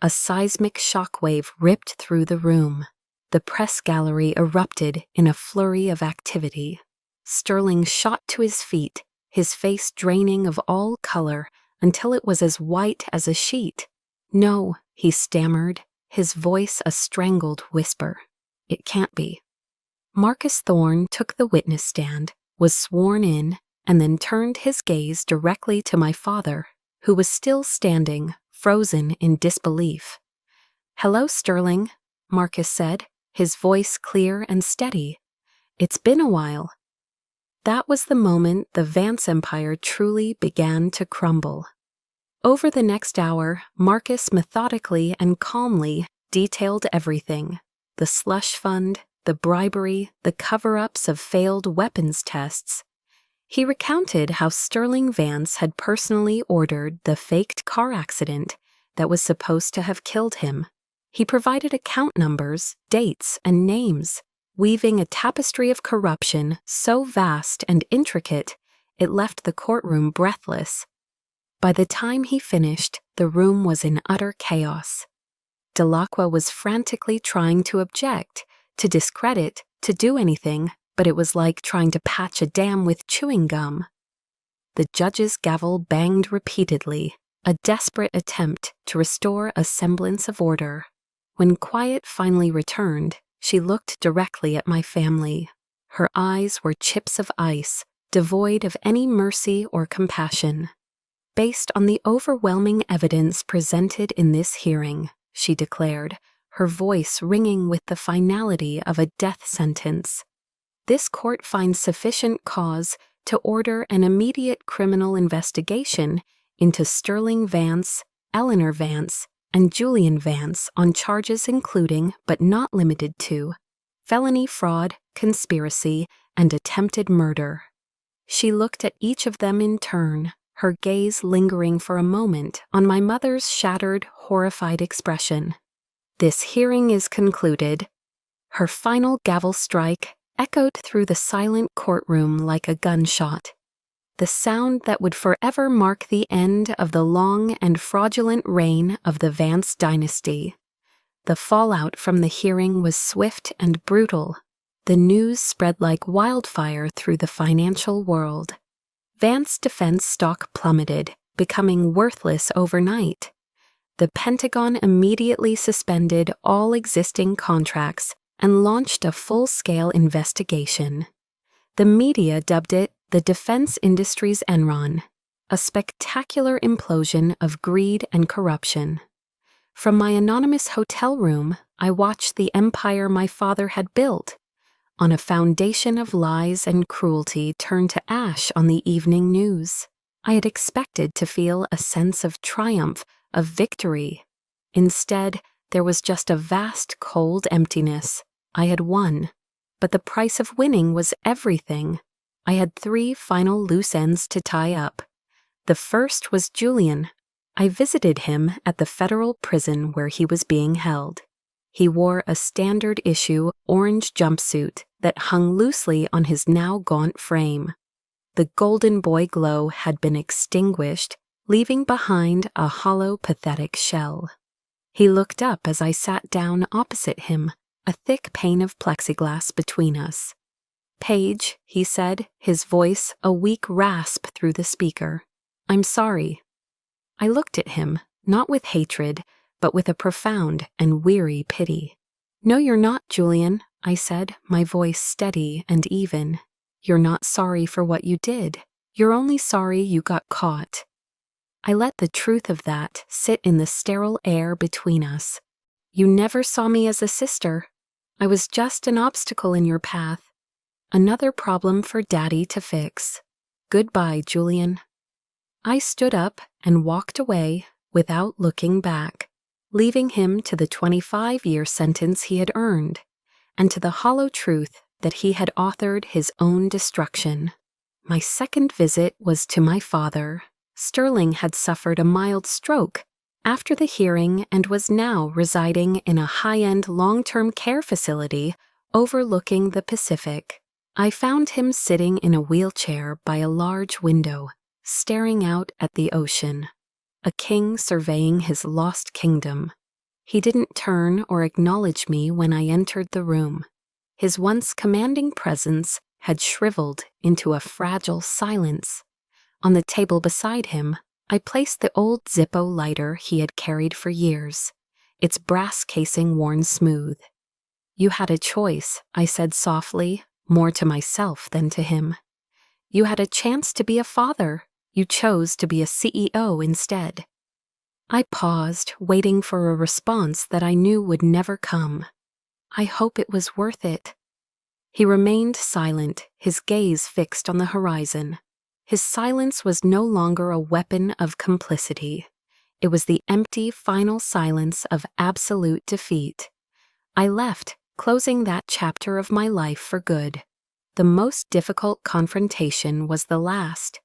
A seismic shockwave ripped through the room. The press gallery erupted in a flurry of activity. Sterling shot to his feet, his face draining of all color until it was as white as a sheet. "No," he stammered, his voice a strangled whisper. "It can't be." Marcus Thorne took the witness stand, was sworn in, and then turned his gaze directly to my father, who was still standing, frozen in disbelief. "Hello, Sterling," Marcus said, his voice clear and steady. "It's been a while." That was the moment the Vance empire truly began to crumble. Over the next hour, Marcus methodically and calmly detailed everything: the slush fund, the bribery, the cover-ups of failed weapons tests. He recounted how Sterling Vance had personally ordered the faked car accident that was supposed to have killed him. He provided account numbers, dates, and names, weaving a tapestry of corruption so vast and intricate it left the courtroom breathless. By the time he finished, the room was in utter chaos. Delacroix was frantically trying to object, to discredit, to do anything, but it was like trying to patch a dam with chewing gum. The judge's gavel banged repeatedly, a desperate attempt to restore a semblance of order. When quiet finally returned, she looked directly at my family. Her eyes were chips of ice, devoid of any mercy or compassion. "Based on the overwhelming evidence presented in this hearing," she declared, her voice ringing with the finality of a death sentence, "this court finds sufficient cause to order an immediate criminal investigation into Sterling Vance, Eleanor Vance, and Julian Vance on charges including, but not limited to, felony fraud, conspiracy, and attempted murder." She looked at each of them in turn, her gaze lingering for a moment on my mother's shattered, horrified expression. "This hearing is concluded." Her final gavel strike echoed through the silent courtroom like a gunshot. the sound that would forever mark the end of the long and fraudulent reign of the Vance dynasty. The fallout from the hearing was swift and brutal. The news spread like wildfire through the financial world. Vance defense stock plummeted, becoming worthless overnight. The Pentagon immediately suspended all existing contracts and launched a full-scale investigation. The media dubbed it the defense industry's Enron, a spectacular implosion of greed and corruption. From my anonymous hotel room, I watched the empire my father had built, on a foundation of lies and cruelty, turn to ash on the evening news. I had expected to feel a sense of triumph, of victory. Instead, there was just a vast, cold emptiness. I had won, but the price of winning was everything. I had 3 final loose ends to tie up. The first was Julian. I visited him at the federal prison where he was being held. He wore a standard-issue orange jumpsuit that hung loosely on his now gaunt frame. The golden boy glow had been extinguished, leaving behind a hollow, pathetic shell. He looked up as I sat down opposite him, a thick pane of plexiglass between us. "Paige," he said, his voice a weak rasp through the speaker. "I'm sorry." I looked at him, not with hatred, but with a profound and weary pity. "No, you're not, Julian," I said, my voice steady and even. "You're not sorry for what you did. You're only sorry you got caught." I let the truth of that sit in the sterile air between us. "You never saw me as a sister. I was just an obstacle in your path. Another problem for Daddy to fix. Goodbye, Julian." I stood up and walked away without looking back, leaving him to the 25-year sentence he had earned, and to the hollow truth that he had authored his own destruction. My second visit was to my father. Sterling had suffered a mild stroke after the hearing and was now residing in a high-end long-term care facility overlooking the Pacific. I found him sitting in a wheelchair by a large window, staring out at the ocean, a king surveying his lost kingdom. He didn't turn or acknowledge me when I entered the room. His once commanding presence had shriveled into a fragile silence. On the table beside him, I placed the old Zippo lighter he had carried for years, its brass casing worn smooth. "You had a choice," I said softly, more to myself than to him. "You had a chance to be a father. You chose to be a CEO instead." I paused, waiting for a response that I knew would never come. "I hope it was worth it." He remained silent, his gaze fixed on the horizon. His silence was no longer a weapon of complicity. It was the empty, final silence of absolute defeat. I left, closing that chapter of my life for good. The most difficult confrontation was the last.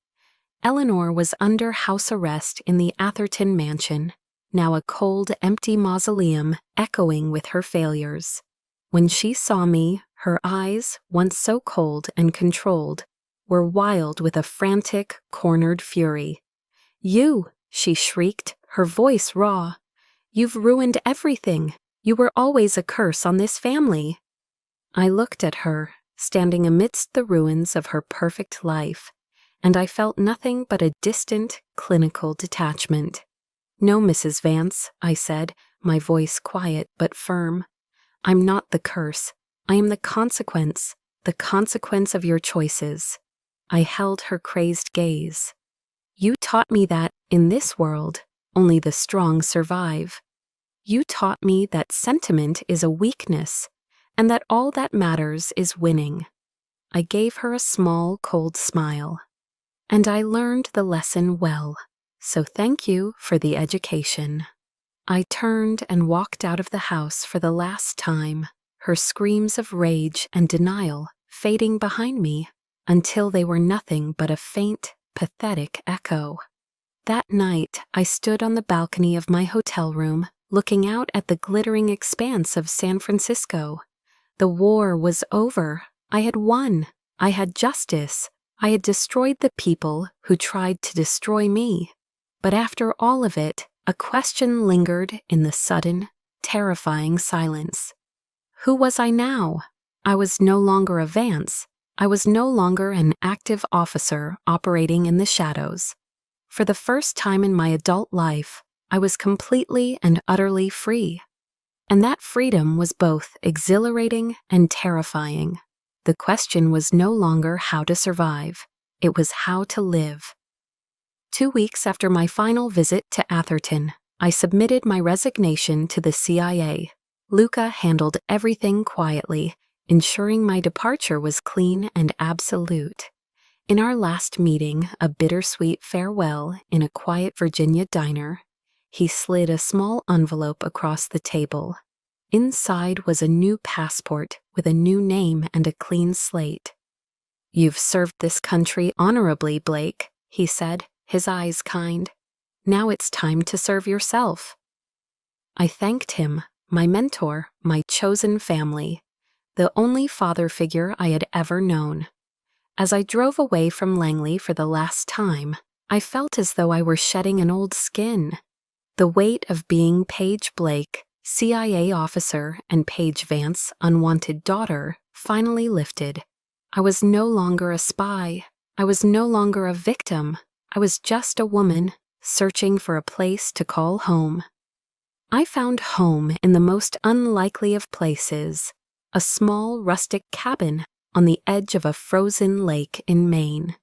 Eleanor was under house arrest in the Atherton mansion, now a cold, empty mausoleum echoing with her failures. When she saw me, her eyes, once so cold and controlled, were wild with a frantic, cornered fury. "You!" she shrieked, her voice raw. "You've ruined everything. You were always a curse on this family." I looked at her, standing amidst the ruins of her perfect life, and I felt nothing but a distant, clinical detachment. "No, Mrs. Vance," I said, my voice quiet but firm. "I'm not the curse. I am the consequence of your choices." I held her crazed gaze. "You taught me that, in this world, only the strong survive. You taught me that sentiment is a weakness, and that all that matters is winning." I gave her a small, cold smile. "And I learned the lesson well, so thank you for the education." I turned and walked out of the house for the last time, her screams of rage and denial fading behind me until they were nothing but a faint, pathetic echo. That night, I stood on the balcony of my hotel room, looking out at the glittering expanse of San Francisco. The war was over. I had won. I had justice. I had destroyed the people who tried to destroy me. But after all of it, a question lingered in the sudden, terrifying silence. Who was I now? I was no longer a Vance. I was no longer an active officer operating in the shadows. For the first time in my adult life, I was completely and utterly free. And that freedom was both exhilarating and terrifying. The question was no longer how to survive. It was how to live. 2 weeks after my final visit to Atherton, I submitted my resignation to the CIA. Luca handled everything quietly, ensuring my departure was clean and absolute. In our last meeting, a bittersweet farewell in a quiet Virginia diner, he slid a small envelope across the table. Inside was a new passport with a new name and a clean slate. "You've served this country honorably, Blake," he said, his eyes kind. "Now it's time to serve yourself." I thanked him, my mentor, my chosen family, the only father figure I had ever known. As I drove away from Langley for the last time, I felt as though I were shedding an old skin. The weight of being Paige Blake, CIA officer, and Paige Vance, unwanted daughter, finally lifted. I was no longer a spy. I was no longer a victim. I was just a woman, searching for a place to call home. I found home in the most unlikely of places, a small rustic cabin on the edge of a frozen lake in Maine.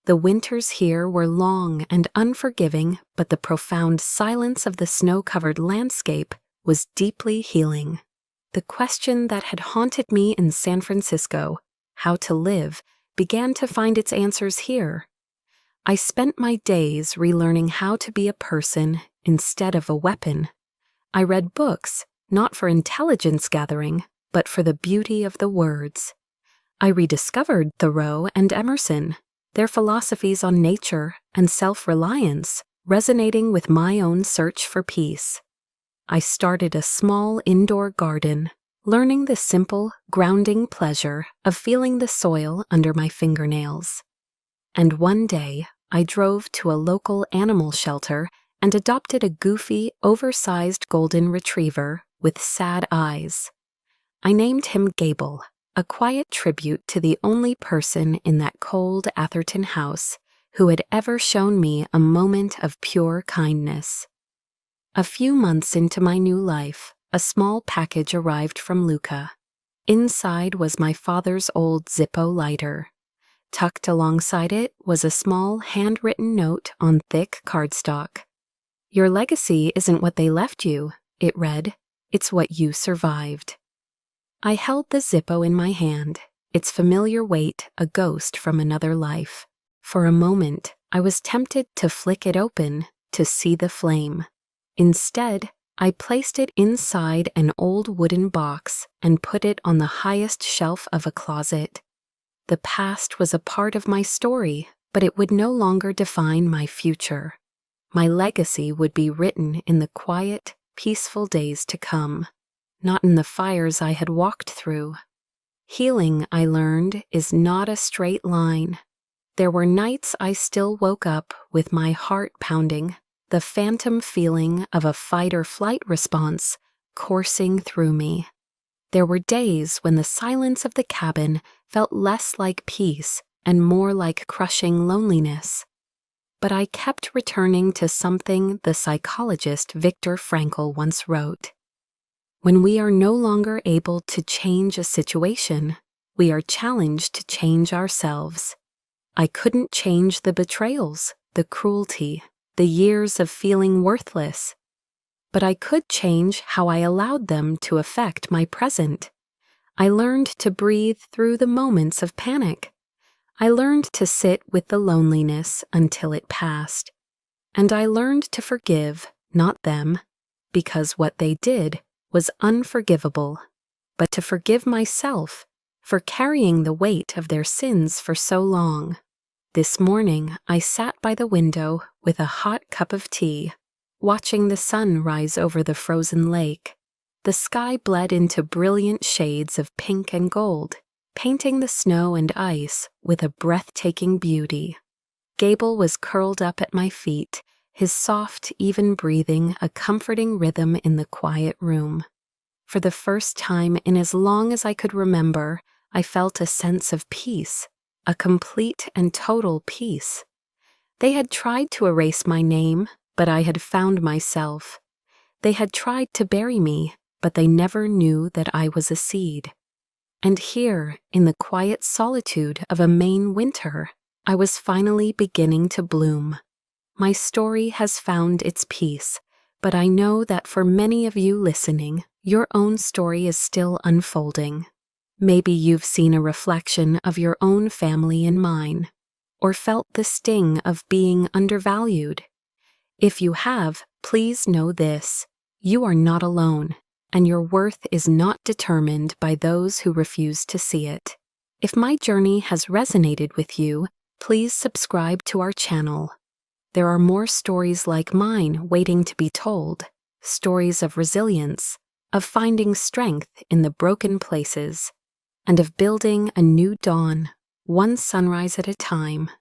The winters here were long and unforgiving, but the profound silence of the snow-covered landscape was deeply healing. The question that had haunted me in San Francisco, how to live, began to find its answers here. I spent my days relearning how to be a person instead of a weapon. I read books, not for intelligence gathering, but for the beauty of the words. I rediscovered Thoreau and Emerson, their philosophies on nature and self-reliance resonating with my own search for peace. I started a small indoor garden, learning the simple, grounding pleasure of feeling the soil under my fingernails. And one day, I drove to a local animal shelter and adopted a goofy, oversized golden retriever with sad eyes. I named him Gable, a quiet tribute to the only person in that cold Atherton house who had ever shown me a moment of pure kindness. A few months into my new life, a small package arrived from Luca. Inside was my father's old Zippo lighter. Tucked alongside it was a small handwritten note on thick cardstock. "Your legacy isn't what they left you," it read. "It's what you survived." I held the Zippo in my hand, its familiar weight a ghost from another life. For a moment, I was tempted to flick it open, to see the flame. Instead, I placed it inside an old wooden box and put it on the highest shelf of a closet. The past was a part of my story, but it would no longer define my future. My legacy would be written in the quiet, peaceful days to come, not in the fires I had walked through. Healing, I learned, is not a straight line. There were nights I still woke up with my heart pounding, the phantom feeling of a fight-or-flight response coursing through me. There were days when the silence of the cabin felt less like peace and more like crushing loneliness. But I kept returning to something the psychologist Viktor Frankl once wrote. When we are no longer able to change a situation, we are challenged to change ourselves. I couldn't change the betrayals, the cruelty, the years of feeling worthless. But I could change how I allowed them to affect my present. I learned to breathe through the moments of panic. I learned to sit with the loneliness until it passed. And I learned to forgive, not them, because what they did was unforgivable, but to forgive myself for carrying the weight of their sins for so long. This morning, I sat by the window with a hot cup of tea, watching the sun rise over the frozen lake. The sky bled into brilliant shades of pink and gold, painting the snow and ice with a breathtaking beauty. Gable was curled up at my feet, his soft, even breathing a comforting rhythm in the quiet room. For the first time in as long as I could remember, I felt a sense of peace, a complete and total peace. They had tried to erase my name, but I had found myself. They had tried to bury me, but they never knew that I was a seed. And here, in the quiet solitude of a Maine winter, I was finally beginning to bloom. My story has found its peace, but I know that for many of you listening, your own story is still unfolding. Maybe you've seen a reflection of your own family in mine, or felt the sting of being undervalued. If you have, please know this: you are not alone, and your worth is not determined by those who refuse to see it. If my journey has resonated with you, please subscribe to our channel. There are more stories like mine waiting to be told, stories of resilience, of finding strength in the broken places, and of building a new dawn, one sunrise at a time.